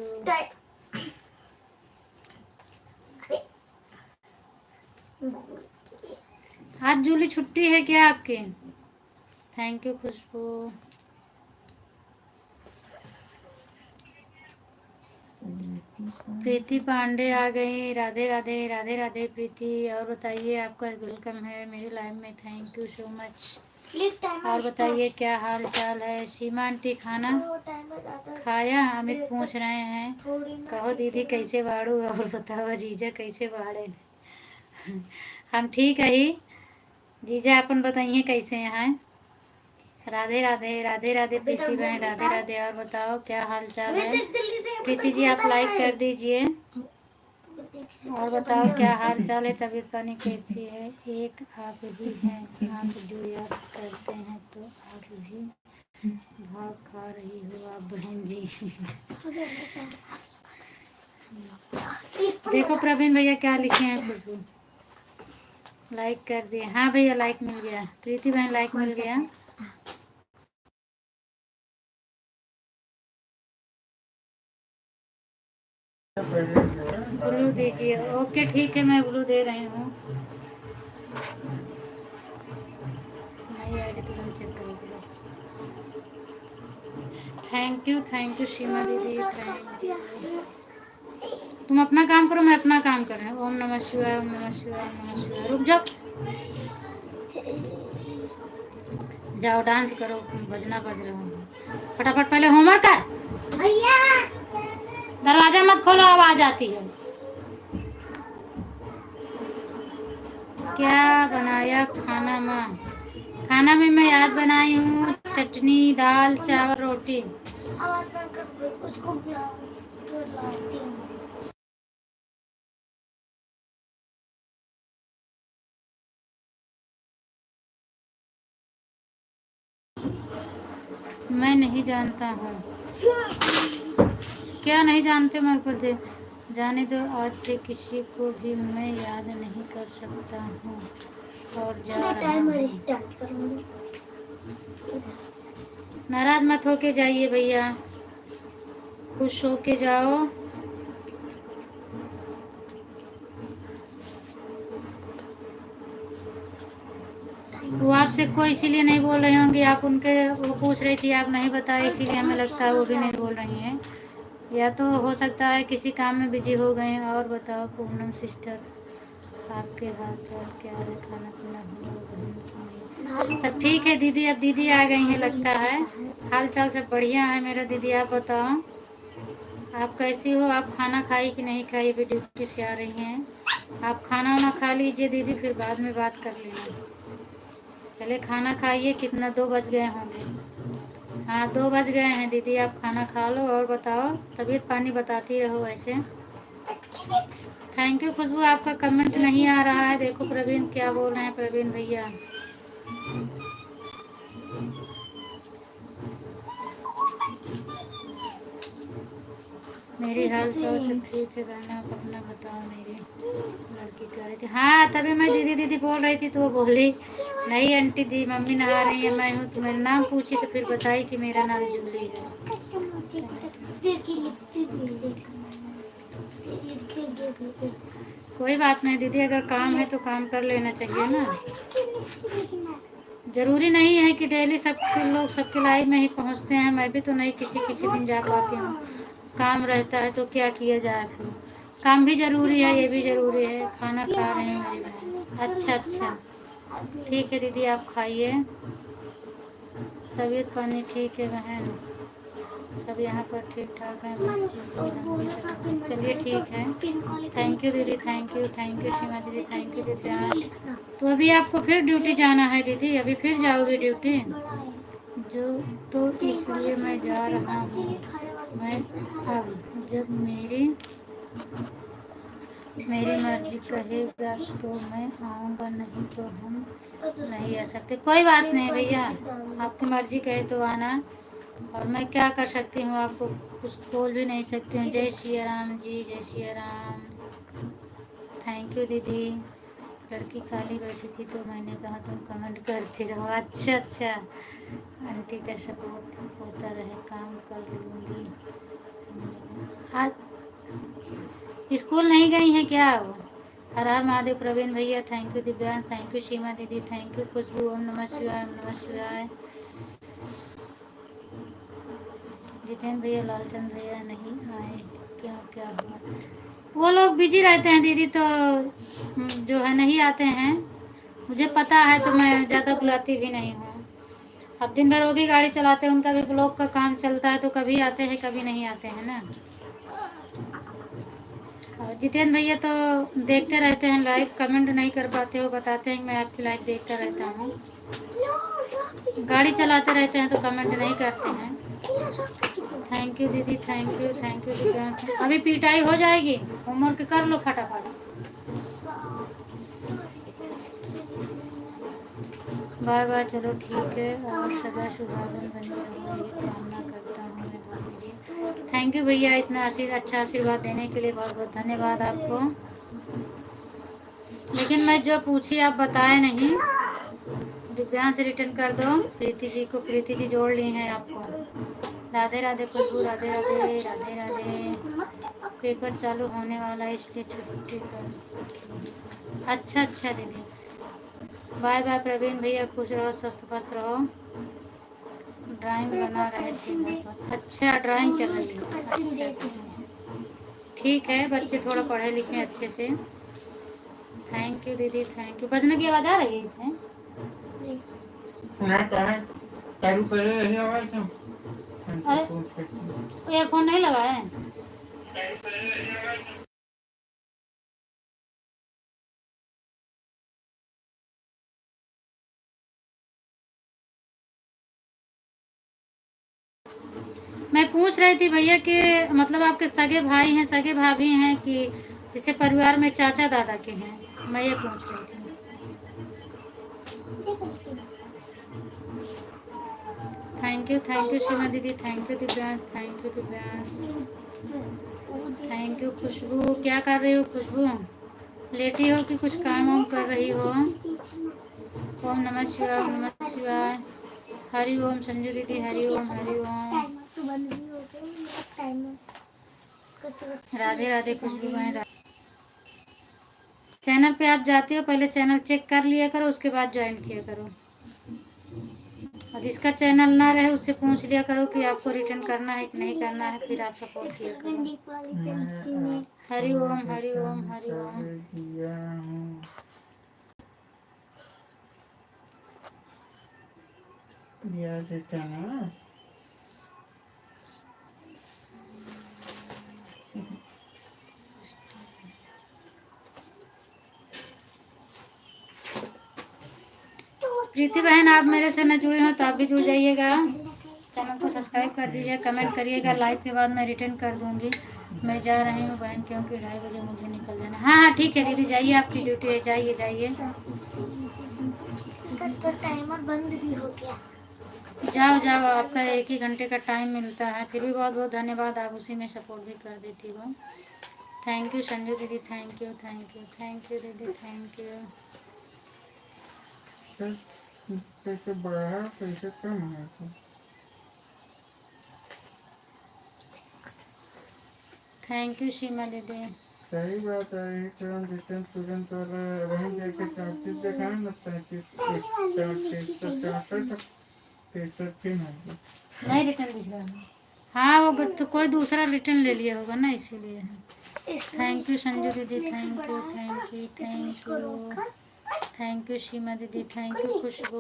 आज जूली छुट्टी है क्या आपकी? Thank you Khushboo. प्रीति पांडे आ गई। राधे राधे राधे राधे प्रीति। और बताइए, आपका वेलकम है मेरी लाइव में। Thank you so much. और बताइए क्या हाल चाल है? सीमा आंटी खाना खाया? अमित पूछ रहे हैं कहो दीदी कैसे बाड़ू, और बताओ जीजा कैसे बाड़े। हम ठीक है ही। जीजा अपन बताइए कैसे हैं? राधे राधे राधे राधे प्रीति बहन, राधे राधे। और बताओ क्या हाल चाल है? प्रीति जी आप लाइक कर दीजिए। और बताओ क्या हाल चाल है? तबीयत पानी कैसी है? एक आप ही हैं, आप जो याद करते हैं तो आप भी भाव खा रही हो आप बहन जी। देखो प्रवीण भैया क्या लिखे हैं। खुशबू लाइक कर दिए। हाँ भैया लाइक मिल गया। प्रीति बहन लाइक मिल गया। ब्लू दीजिए। ओके ठीक है, मैं ब्लू दे रही हूँ। नहीं आएगी तो हम चेक करेंगे। थैंक यू सीमा दीदी, थैंक यू। तुम अपना काम करो, मैं अपना काम कर रही हूँ। ओम नमः शिवाय, ओम नमः शिवाय, ओम नमः शिवाय। रुक जाओ, जाओ डांस करो, बजना बज रहा हूँ। फटाफट पहले होमवर्क कर। भैया दरवाजा मत खोलो, आवाज आती है। क्या बनाया खाना माँ? खाना में मैं याद बनाई हूँ चटनी, दाल, चावल, रोटी। आवाज बंद कर, उसको बुलाती हूँ। मैं नहीं जानता हूँ। क्या नहीं जानते? मैं ऊपर दे जाने दो। आज से किसी को भी मैं याद नहीं कर सकता हूँ और जा रहा हूँ। नाराज मत होके जाइए भैया, खुश होके जाओ। वो आपसे कोई इसीलिए नहीं बोल रही होंगी, आप उनके वो पूछ रही थी, आप नहीं बताए, इसीलिए हमें लगता है वो भी नहीं बोल रही हैं। या तो हो सकता है किसी काम में बिजी हो गए हैं। और बताओ पूनम सिस्टर, आपके हाल चाल क्या है? खाना पीना हुआ? सब ठीक है दीदी। अब दीदी आ गई हैं लगता है। हाल चाल सब बढ़िया है मेरा दीदी। आप बताओ आप कैसी हो? आप खाना खाई कि नहीं खाई? अभी ड्यूटी से आ रही हैं। आप खाना वाना खा लीजिए दीदी, फिर बाद में बात कर लेना। पहले खाना खाइए। कितना 2 बज गए होंगे? हाँ 2 बज गए हैं दीदी, आप खाना खा लो। और बताओ तबीयत पानी बताती रहो ऐसे। थैंक यू खुशबू। आपका कमेंट नहीं आ रहा है। देखो प्रवीण क्या बोल रहे हैं, प्रवीण भैया। मेरी हाल चाल सब ठीक है बहना, आप अपना बताओ। मेरी लड़की कह रही थी, हाँ तभी मैं दीदी दीदी बोल रही थी तो वो बोली नहीं आंटी दी मम्मी नहा रही है, मैं हूँ। तो मेरा नाम पूछी तो फिर बताई कि मेरा नाम जूली है। कोई बात नहीं दीदी, अगर काम है तो काम कर लेना चाहिए ना। जरूरी नहीं है कि डेली सब लोग सबके लाइफ में ही पहुंचते हैं। मैं भी तो नहीं किसी किसी दिन जा पाती हूँ। काम रहता है तो क्या किया जाए फिर। काम भी जरूरी है, ये भी जरूरी है। खाना खा रहे हैं मेरी बहन। अच्छा अच्छा ठीक है दीदी, आप खाइए। तबीयत पानी ठीक है बहन? सब यहाँ पर ठीक ठाक है बच्चे। चलिए ठीक है। थैंक यू दीदी, थैंक यू सीमा दीदी, थैंक यू दिव्यांश। तो अभी आपको फिर ड्यूटी जाना है दीदी? अभी फिर जाओगे ड्यूटी? जो तो इसलिए मैं जा रहा हूँ। मैं अब जब मेरी मेरी मर्जी कहेगा तो मैं आऊँगा, नहीं तो हम नहीं आ सकते। कोई बात नहीं भैया, आपकी मर्जी कहे तो आना। और मैं क्या कर सकती हूँ, आपको कुछ बोल भी नहीं सकती हूँ। जय श्री राम जी, जय श्री राम। थैंक यू दीदी। लड़की खाली बैठी थी तो मैंने कहा तुम कमेंट करती रहो। अच्छा अच्छा, आंटी का सपोर्ट होता रहे, काम कर लूँगी। आज स्कूल नहीं गई हैं क्या? वो हर हर महादेव प्रवीण भैया thank you, Divyansh thank you, Seema दीदी थैंक यू, खुशबू ओम नमः शिवाय, ओम नमः शिवाय, जितेंद्र भैया लालचंद भैया नहीं आए, क्यों क्या हुआ? वो लोग बिजी रहते हैं दीदी, तो जो है नहीं आते हैं। मुझे पता है तो मैं ज़्यादा बुलाती भी नहीं हूँ। अब दिन भर वो भी गाड़ी चलाते हैं, उनका भी ब्लॉक का काम चलता है, तो कभी आते हैं कभी नहीं आते हैं ना। और जितेंद्र भैया तो देखते रहते हैं लाइव, कमेंट नहीं कर पाते हो, बताते हैं मैं आपकी लाइव देखता रहता हूँ। गाड़ी चलाते रहते हैं तो कमेंट नहीं करते हैं। थैंक यू दीदी थैंक यू दिव्यांश। अभी पिटाई हो जाएगी, होमवर्क कर लो फटाफट। बाय बाय, चलो ठीक है, और सदा सुहागन बनी रहो यही कामना करता हूँ मैं भाभी जी। थैंक यू भैया, इतना अच्छा आशीर्वाद देने के लिए बहुत बहुत धन्यवाद आपको। लेकिन मैं जो पूछी आप बताए नहीं। दिव्यांश रिटर्न कर दो प्रीति जी को, प्रीति जी जोड़ ली हैं आपको। राधे राधे खुशबू, राधे राधे राधे राधे। पेपर चालू होने वाला है इसलिए छुट्टी कर। अच्छा अच्छा दीदी, बाय बाय प्रवीण भैया, खुश रहो स्वस्थ मस्त रहो। ड्राइंग बना रहे थे घर पर। अच्छा ड्राइंग चल रही है, अच्छा अच्छा ठीक है, बच्चे थोड़ा पढ़े लिखे अच्छे से। थैंक यू दीदी थैंक यू। बजने की आवाज़ आ रही है इसमें? सुनाता है चालू करे यही आवाज हम अरे ईयरफोन नहीं लगा है? मैं पूछ रही थी भैया कि मतलब आपके सगे भाई हैं सगे भाभी हैं कि जैसे परिवार में चाचा दादा के हैं, मैं ये पूछ रही थी। थैंक यू सीमा दीदी, thank you Divyansh, thank you Divyansh, thank you Khushboo. क्या कर रही हो खुशबू? लेटी हो कि कुछ काम वाम कर रही हो? ओम नमः शिवाय, ओम नमः शिवाय, हरि ओम संजू दीदी, हरि ओम हरि ओम। राधे राधे खुशबू बहन। चैनल पे आप जाते हो पहले चैनल चेक कर लिया करो, उसके बाद ज्वाइन किया करो। और जिसका चैनल ना रहे उससे पूछ लिया करो कि आपको रिटर्न करना है कि नहीं करना है, फिर आप सपोर्ट किया करो। हरि ओम हरि ओम हरि ओम। प्रीति बहन आप मेरे से न जुड़ी हो तो आप भी जुड़ जाइएगा, चैनल को सब्सक्राइब कर दीजिए, कमेंट करिएगा। लाइव के बाद मैं रिटर्न कर दूंगी। मैं जा रही हूँ बहन क्योंकि 2:30 बजे मुझे निकल जाना। हाँ हाँ ठीक है दीदी, जाइए आपकी ड्यूटी है, जाइए जाइए। तो टाइमर बंद भी हो गया। जाओ जाओ, आपका 1 ही घंटे का टाइम मिलता है, फिर भी बहुत बहुत धन्यवाद, आप उसी में सपोर्ट भी कर देती हो। थैंक यू संजू दीदी, थैंक यू दीदी, थैंक यू। पैसे बढ़ा पैसे कम है तो थैंक यू सीमा दीदी। सही बात है। एक तरह डिस्टेंस स्टूडेंट और वहीं जाके 34 दिखाए ना, 35 63 नहीं रिटर्न दिख रहा है। हाँ वो तो कोई दूसरा रिटर्न ले लिया होगा ना, इसीलिए। थैंक यू संजू दीदी, thank you thank you Seema दीदी, थैंक यू खुशबू।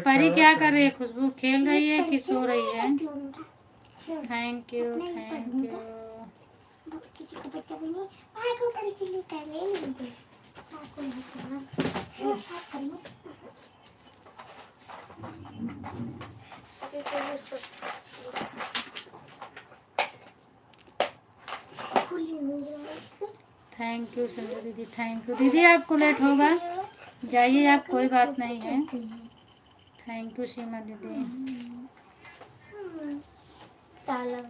परी क्या कर रही है खुशबू? खेल रही है कि सो रही है? थैंक यू किसी को पता भी नहीं, आगे ऊपर चली कर ले नहीं आपको नहीं करना और साफ करना। अभी तो ये सब खुली नहीं है। थैंक यू संजू दीदी, थैंक यू दीदी। आपको लेट होगा, जाइए आप, कोई बात नहीं है। थैंक यू सीमा दीदी। ताला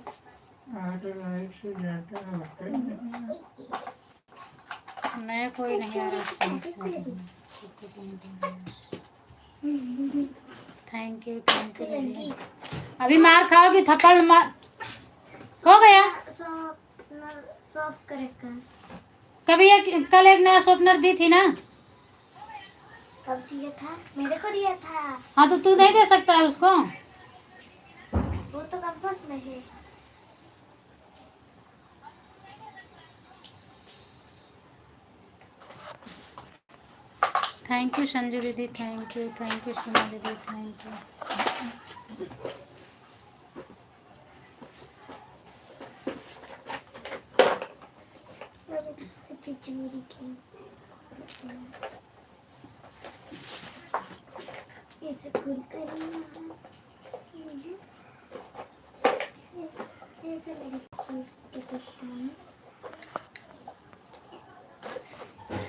मैं कोई नहीं आ रहा। थैंक यू दीदी। अभी मार खाओगी, थप्पड़ मार। सो गया? सॉफ्ट करेक्ट कभी कल एक नया शॉर्पनर दी थी ना। कब दिया था? मेरे को दिया था। हाँ तो तू नहीं दे सकता है उसको। वो तो कंपास में है। थैंक यू संजू दीदी, थैंक यू सीमा दीदी, थैंक यू। तिजोरी की इसे खुल करना ऐसे मेरे खुल के करता हूँ।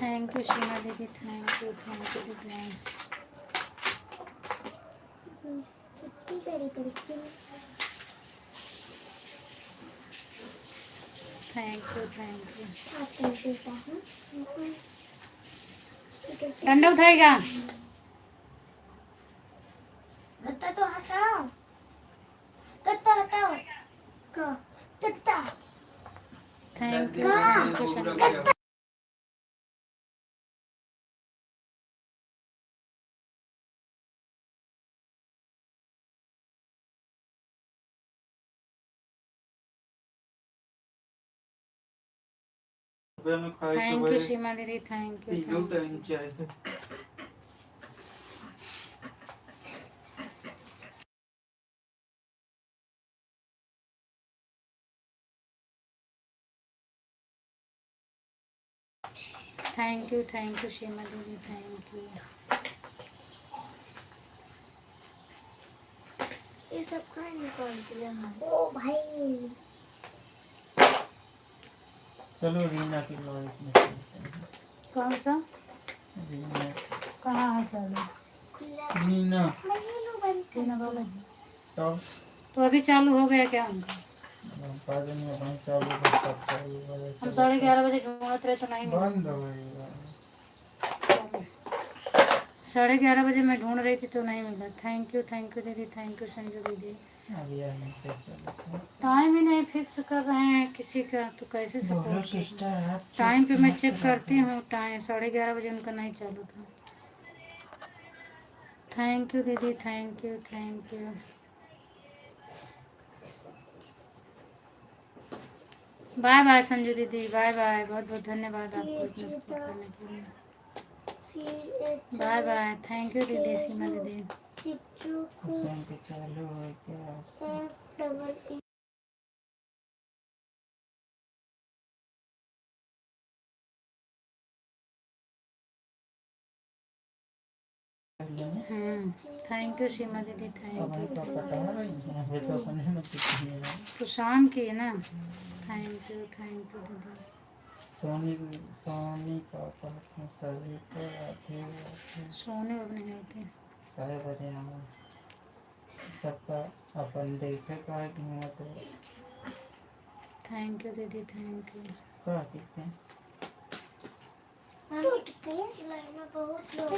थैंक यू सीमा दीदी, थैंक यू दिव्यांश। इतनी बड़ी बड़ी चीज़। थैंक यू आपको देता हूँ। डंडा उठाएगा। गत्ता तो हटाओ। गत्ता हटाओ। का गत्ता। Thank you Sanju. Thank you Seema दीदी, thank you. Thank you Seema दीदी, थैंक यू। ये सब कहाँ निकाल दिया? ओ भाई चलो रीना की लॉइट में चलते हैं। कौन सा? रीना कहाँ है चालू? खुला रीना मैंने बंद कर रीना बाबा जी। तब तो अभी चालू हो गया क्या उनका? बाद में अपन चालू करता है। हम 11:30 बजे ढूंढते रहे तो नहीं मिला। बंद हो गई। 11:30 बजे मैं ढूंढ रही थी तो नहीं मिला। थैंक यू दीदी, थैंक यू संजू दीदी। अभी आने पे चलो। टाइम ही नहीं फिक्स कर रहे हैं किसी का, तो कैसे बोलो सपोर्ट? सिस्टर आप टाइम पे मैं चेक करती हूँ, टाइम 11:30 बजे उनका नहीं चालू था। थैंक यू दीदी, thank you. Bye bye Sanju दीदी, बाय बाय। बहुत बहुत धन्यवाद आपको इतना सपोर्ट करने के लिए। Bye bye. थैंक यू दीदी, सीमा दीदी। ऑप्शन पे चालू हो क्या? थैंक यू सीमा दीदी, अब हम तो कटा रही हैं, ये तो अपने में कुछ नहीं है। तो शाम की है ना। थैंक यू दीदी। सोनी का अपने सभी को आते सोने अब नहीं होते। सारे बजे हम सबका अपन देखे का हिम्मत है। थैंक यू दीदी, थैंक यू। क्या दिखते हैं? बहुत लोग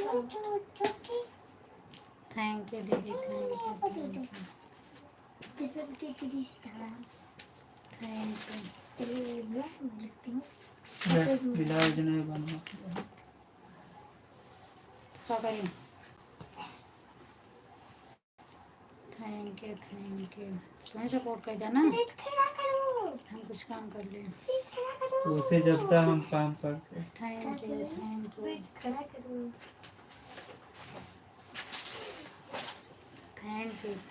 थैंक यू दीदी, थैंक यू। Thank you. चलिए मैं लिखती हूँ। ब्लाउज नहीं बनना। पकड़िए। थैंक यू तुम्हें सपोर्ट कर देना। हम कुछ काम कर ले। उसे जब तक हम काम करते। Thank you.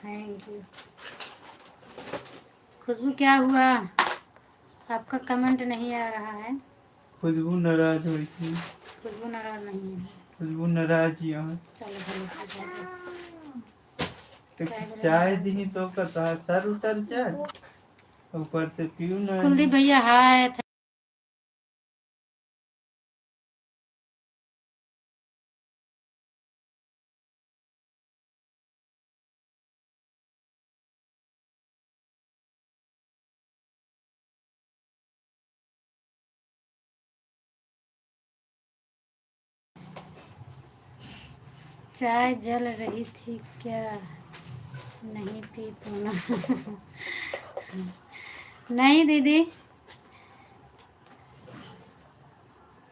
Thank you. Khushboo क्या हुआ? आपका कमेंट नहीं आ रहा है। खुशबू नाराज हुई थी। खुशबू नाराज नहीं है। खुशबू नाराज ही है। चलो भले से जाओ। तो चाय दी तो कता सर उतर जाए, ऊपर से पीऊ ना। कुलदीप भैया हाय। चाय जल रही थी क्या? नहीं पी पूना। नहीं दीदी,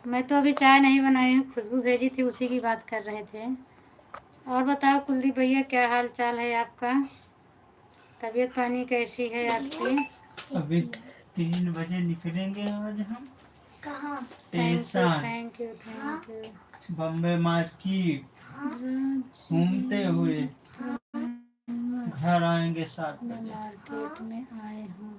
मैं तो अभी चाय नहीं बनाई हूँ, खुशबू भेजी थी उसी की बात कर रहे थे। और बताओ कुलदीप भैया, क्या हाल चाल है आपका? तबीयत पानी कैसी है आपकी? अभी 3 बजे निकलेंगे आज हम कहाँ? Station, thank you thank you. Bombay market घूमते हुए घर आएंगे 7 बजे। मार्केट में आए हूँ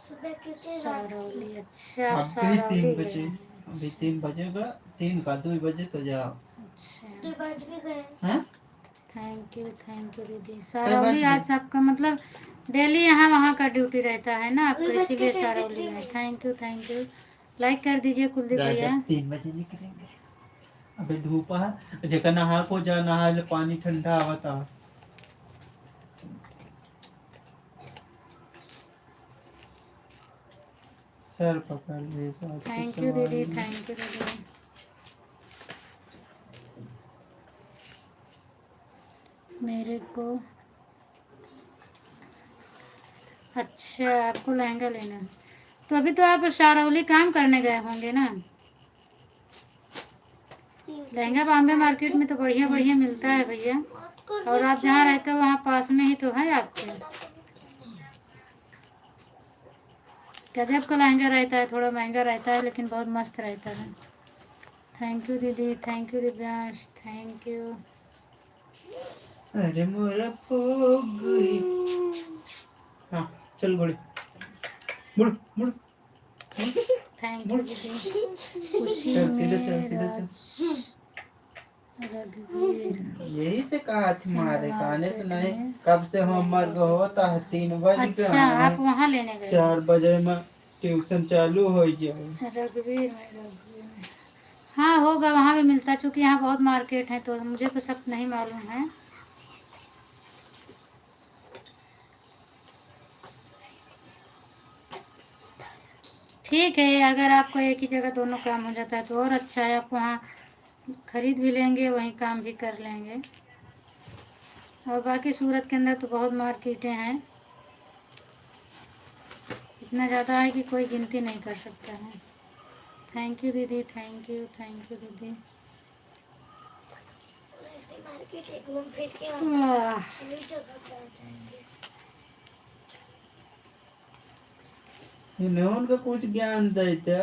सुबह कितने सारौली। अच्छा आप अभी सारौली 3 बजे, गए हैं? अभी 3 बजे का, 3 का 2 बजे तो जाओ। अच्छा तो बज भी गए। हैं? थैंक यू दीदी। कई सारौली बज आज गए? आपका मतलब डेली यहाँ वहाँ का ड्यूटी रहता है ना आपका, अभी बज इसीलिए के सारौली 23 गए। Thank you. लाइक कर दीजिए कुलदीप ज्यादा भैया। 3 बजे निकलेंगे। अभी धूप है, जेकर नहा को जा, नहा ले, पानी ठंडा आवता। सर पकड़ ले साथ की थैंक यू दीदी, सवारी। थैंक यू दीदी। मेरे को अच्छा आपको लहंगा लेना है, तो अभी तो आप सारौली काम करने गए होंगे ना? लहंगा बॉम्बे मार्केट में तो बढ़िया बढ़िया मिलता है भैया। और आप जहाँ रहते हो वहाँ पास में ही तो है आपके। गजब का लहंगा रहता है, थोड़ा महंगा रहता है लेकिन बहुत मस्त रहता है। थैंक यू दीदी, thank you Divyansh, thank you. अरे मोरा पोगरी। हाँ चल गोड़ी, मुड़ मुड़ थैंक मुड़। यू दीदी। खुशी चल सीधे चल, में सीधे चल। रघुवीर यही से कहा थी सिंह मारे खाने से मार्केट नहीं। में कब से होमवर्क लहंगा होता है, 3 बज अच्छा गए आप हैं, वहाँ लेने गए 4 बजे में ट्यूशन चालू हो जाए। रघुवीर में हाँ होगा, वहाँ भी मिलता है क्योंकि यहाँ बहुत मार्केट है तो मुझे तो सब नहीं मालूम है। ठीक है, अगर आपको एक ही जगह दोनों काम हो जाता है तो और अच्छा है, आप वहाँ खरीद भी लेंगे वहीं काम भी कर लेंगे। और बाकी सूरत के अंदर तो बहुत मार्केटें हैं, इतना ज़्यादा है कि कोई गिनती नहीं कर सकता है। थैंक यू दीदी, थैंक यू दीदी। ऐसे मार्केट है, घूम फिर के वाह, वही जगह पे आ जाएंगे। इन्हें उनका कुछ ज्ञान देते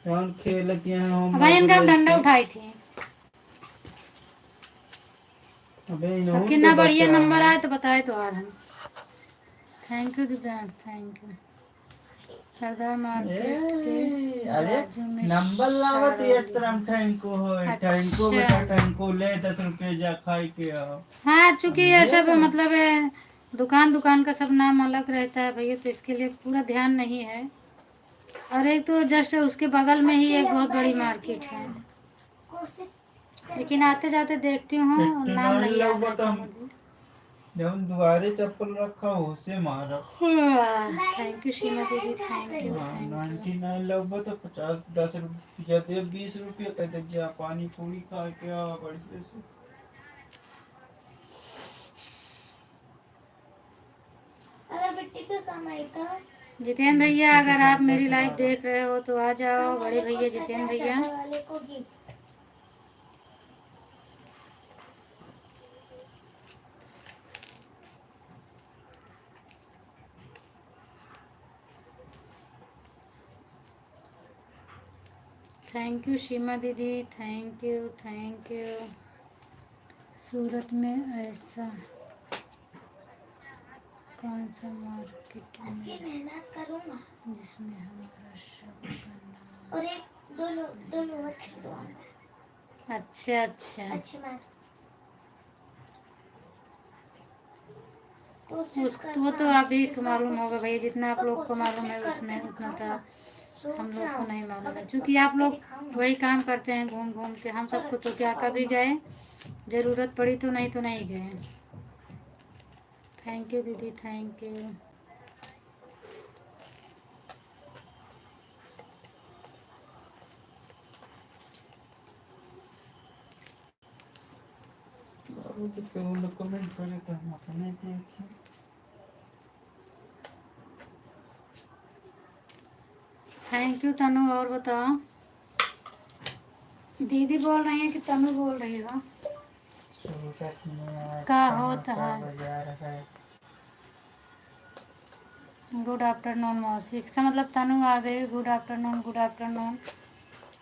कौन खेलती हैं, भाई होमवर्क इनका हम डंडा लेके। उठाई थी। अबे अब इन्हों के कितना बढ़िया बच्चा नंबर है। आए तो बताए तो आ रहे हैं। Thank you Divyansh, thank you. Sardar market के अरे बाजू में नंबर लावत इस सारौली तरह है। ठैंको हो, ठैंको अच्छा बेटा ठैंको ले, 10 रुपये जा खाई के आओ। हाँ, चूंकि ये समझे सब ना? मतलब है, दुकान दुकान का सब नाम अलग रहता है भैया, तो इसके लिए पूरा ध्यान नहीं है। और एक तो जस्ट उसके बगल में ही एक बहुत बड़ी मार्केट है, कोशिश लेकिन आते जाते देखती हूँ, नाम 89 नहीं याद लोग तो रहता हम मुझे। जब दुआरे चप्पल रखा हो से मारा। थैंक यू सीमा दीदी, थैंक यू हाँ थैंक यू। 99 लोग तो 50 10 रुपये दे, 20 रुपये कहते जा पानी पूरी खा के आओ बढ़िया से। अरे मिट्टी पे काम आई था। जितेंद्र भैया, अगर आप मेरी 10 लाइव 12। देख रहे हो तो आ जाओ, काम बड़े वाले को भैया सजा, जितेंद्र भैया। दादा वाले को गिफ्ट। थैंक यू सीमा दीदी, थैंक यू थैंक यू। सूरत में ऐसा कौन सा मार्केट आज की में मेहनत करूँगा जिसमें हमारा सबका नाम। और एक दो लोअर खरीदवाऊंगा। अच्छा अच्छा, अच्छी बात। कोशिश उस वो करना तो है, आप ही इस को बार मालूम होगा कोशिश, भैया, जितना इस आप बार लोग को कोशिश मालूम मैं है करके उसमें उतना दिखाऊंगा। था हम सोच लोग रहा को हूँ नहीं मालूम अब है, इस बार क्योंकि आप करके लोग दिखाऊंगा वही काम करते हैं घूम घूम के। हम और सबको तो अच्छे से क्या कभी करूँगा। गए, ज़रूरत पड़ी तो नहीं गए। थैंक यू दीदी, थैंक यू। तो कमेंट करे तो हम अपने देखें। थैंक यू तनु, और बताओ। दीदी बोल रही है कि तनु बोल रही हो? सूरत में आज का कहाँ होता का है? बाजार है? गुड आफ्टरनून मौसी, इसका मतलब तनु आ गई। Good afternoon, good afternoon.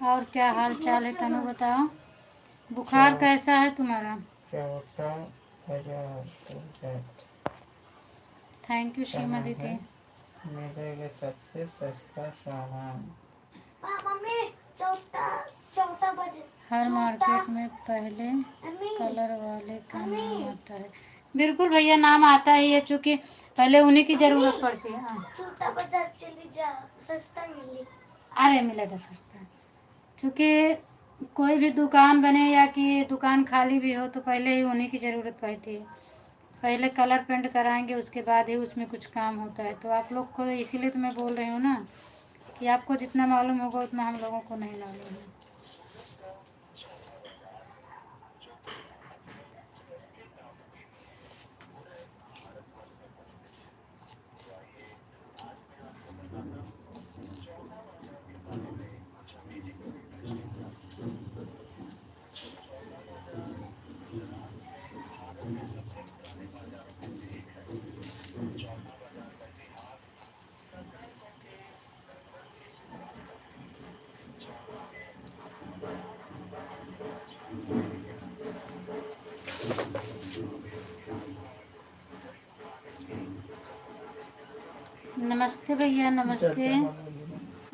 और क्या हाल चाल है तनु, बताओ। बुखार चौ कैसा है तुम्हारा? चौथा बाजार सूरत थैंक यू सीमा कहाँ है? दीदी। मिलेगा सबसे सस्ता सामान। मम्मी चौथा चौथा बजे हर चौथा मार्केट में पहले मम्मी कलर वाले का नाम आता है। बिल्कुल भैया, नाम आता ही है, चूँकि पहले उन्हीं की ज़रूरत पड़ती है। हाँ। चौथा बाजार चली जा, सस्ता मिली। अरे मिला था सस्ता। चूँकि कोई भी दुकान बने या कि दुकान खाली भी हो तो पहले ही उन्हीं की ज़रूरत पड़ती है। पहले कलर पेंट कराएंगे, उसके बाद ही उसमें कुछ काम होता है। तो आप लोग को इसीलिए तो मैं बोल रही हूँ ना कि आपको जितना मालूम होगा उतना हम लोगों को नहीं मालूम है। नमस्ते भैया, नमस्ते।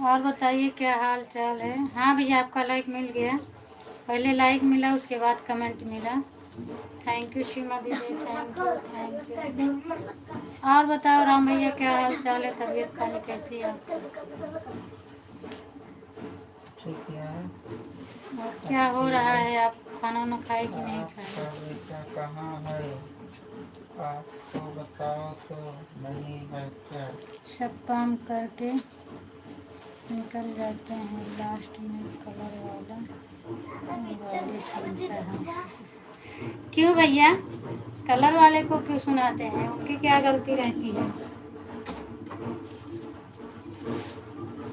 और बताइए क्या हाल चाल है? हाँ भैया, आपका लाइक मिल गया। पहले लाइक मिला, उसके बाद कमेंट मिला। थैंक यू सीमा दीदी, थैंक यू थैंक यू। और बताओ राम भैया, क्या हाल चाल है? तबीयत पानी कैसी है आपकी? ठीक है। और क्या हो अच्छी रहा है। है? आप खाना वाना खाए कि नहीं आपका खाए? बेटा कहाँ है? आपको बताओ तो नहीं है क्या? सब काम करके निकल जाते हैं, लास्ट में कलर वाला गाली सुनता है। क्यों भैया, कलर वाले को क्यों सुनाते हैं? उनकी क्या गलती रहती है?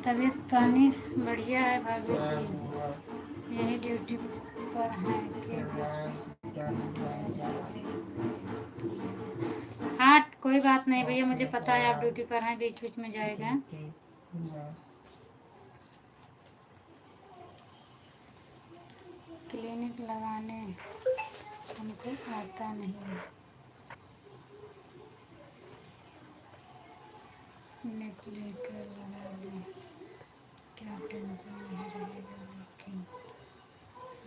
तबीयत पानी बढ़िया है भाभी क्या जी, हुआ? यही ड्यूटी पर हैं कि रात बन जाएगा। हाँ कोई बात नहीं भैया, मुझे पता है आप ड्यूटी पर हैं, बीच बीच में जाएगा। ड्यूटी में क्लिनिक लगाने हमको आता नहीं है, निकले कर लगा लें, क्या टेंशन नहीं रहेगा, लेकिन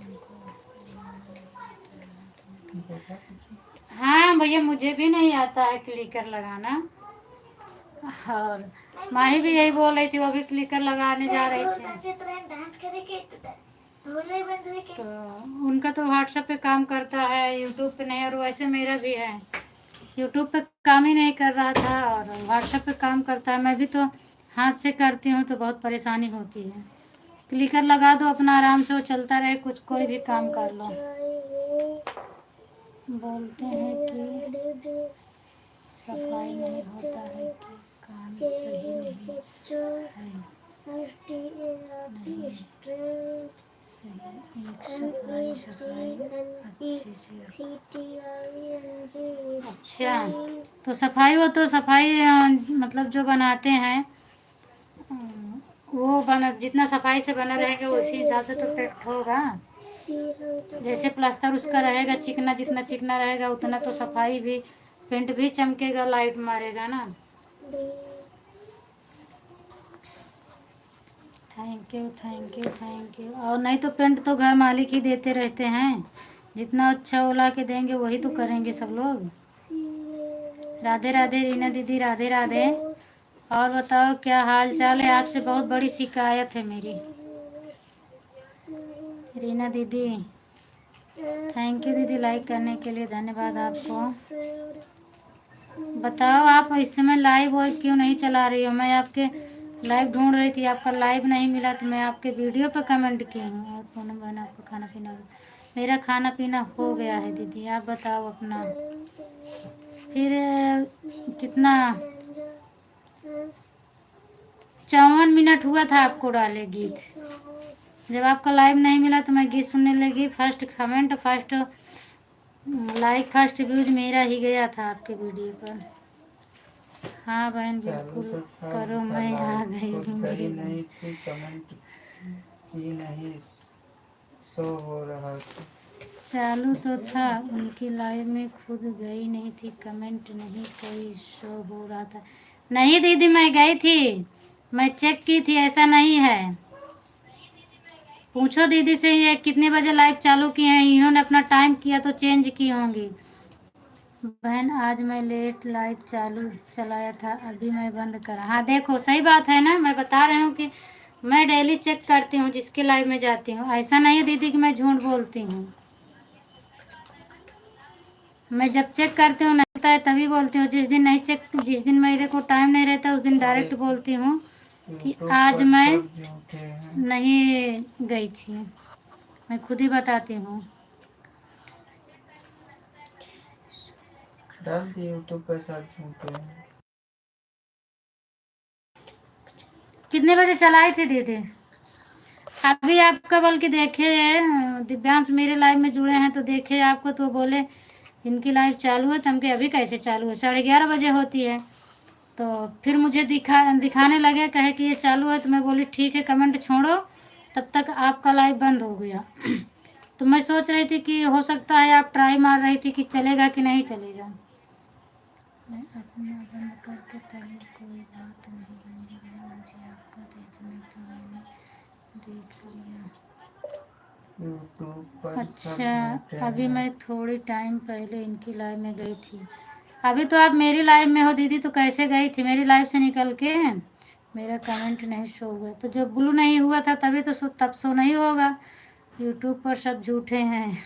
हमको लगाना नहीं आता है। देखा कुछ? हाँ भैया, मुझे भी नहीं आता है क्लिकर लगाना। और माही भी यही बोल रही थी, वो भी क्लिकर लगाने जा रही थी। डांस करेंगे ढोले बंद रखे। तो उनका तो व्हाट्सएप पे काम करता है, यूट्यूब पे नहीं। और वैसे मेरा भी है, यूट्यूब पे काम ही नहीं कर रहा था और व्हाट्सएप पे काम करता है। मैं भी तो हाथ से करती हूँ तो बहुत परेशानी होती है। क्लिकर लगा दो, अपना आराम से वो चलता रहे, कुछ कोई भी काम कर लो। बोलते हैं कि सफाई नहीं होता है कि काम सही नहीं है, नहीं सही। एक सफाई सफाई अच्छे से रखो। अच्छा, तो सफाई हो तो सफाई मतलब जो बनाते हैं वो बना, जितना सफाई से बना रहेगा उसी हिसाब से तो पेट होगा। जैसे प्लास्टर उसका रहेगा चिकना, जितना चिकना रहेगा उतना तो सफाई भी, पेंट भी चमकेगा, लाइट मारेगा ना। Thank you thank you thank you. और नहीं तो पेंट तो घर मालिक ही देते रहते हैं, जितना अच्छा वो ला के देंगे वही तो करेंगे सब लोग। राधे राधे रीना दीदी, राधे राधे। और बताओ क्या हाल चाल है? आपसे बहुत बड़ी शिकायत है मेरी। रीना दीदी, थैंक यू दीदी, लाइक करने के लिए धन्यवाद आपको। बताओ आप इस समय लाइव और क्यों नहीं चला रही हो? मैं आपके लाइव ढूंढ रही थी, आपका लाइव नहीं मिला तो मैं आपके वीडियो पर कमेंट की हूँ। और पूनम बहन, आपका खाना पीना? मेरा खाना पीना हो गया है दीदी, आप बताओ अपना। फिर कितना 54 मिनट हुआ था आपको डाले गीत, जब आपका लाइव नहीं मिला तो मैं गीत सुनने लगी। First comment, first like, first views मेरा ही गया था आपके वीडियो पर। हाँ बहन चालू बिल्कुल तो था करो, उनका मैं आ लाइव, गई कुछ हूँ गई मेरी बहन। नहीं थी, कमेंट की नहीं शो हो रहा था। चालू तो था उनकी लाइव में, खुद गई नहीं थी, कमेंट नहीं कोई शो हो रहा था। नहीं दीदी मैं गई थी, मैं चेक की थी, ऐसा नहीं है। पूछो दीदी से ये कितने बजे लाइव चालू किए हैं, इन्होंने अपना टाइम किया तो चेंज की होंगी। बहन आज मैं लेट लाइव चालू चलाया था, अभी मैं बंद करा। हाँ देखो सही बात है ना, मैं बता रही हूँ कि मैं डेली चेक करती हूँ जिसके लाइव में जाती हूँ। ऐसा नहीं है दीदी कि मैं झूठ बोलती हूँ। मैं जब चेक करती हूँ नहीं होता है तभी बोलती हूँ। जिस दिन नहीं चेक, जिस दिन मेरे को टाइम नहीं रहता उस दिन डायरेक्ट बोलती हूँ कि यूट्यूब आज पर मैं सब झूठे हैं। नहीं गई थी। मैं खुद ही बताती हूँ। डाल दिए यूट्यूब पर सब झूठे हैं। कितने बजे चलाई थी दीदी? अभी आपका बल्कि देखे दिव्यांश मेरे लाइव में जुड़े हैं तो देखे आपको, तो बोले इनकी लाइव चालू है। तो हमके अभी कैसे चालू है, 11:30 बजे होती है। तो फिर मुझे दिखाने लगे, कहे कि ये चालू है। तो मैं बोली ठीक है कमेंट छोड़ो, तब तक आपका लाइव बंद हो गया। तो मैं सोच रही थी कि हो सकता है आप ट्राई मार रही थी कि चलेगा कि नहीं चलेगा। मैं अपना बंद करके तभी, कोई बात नहीं मेरी बहन, मुझे आपका देखना था, मैंने देख लिया। यूट्यूब पर सब झूठे अच्छा अभी हैं। मैं थोड़ी टाइम पहले इनकी लाइव में गई थी। अभी तो आप मेरी लाइव में हो दीदी, तो कैसे गई थी मेरी लाइव से निकल के? मेरा कमेंट नहीं शो हुआ, तो जब ब्लू नहीं हुआ था तभी तो तब शो नहीं होगा। यूट्यूब पर सब झूठे हैं।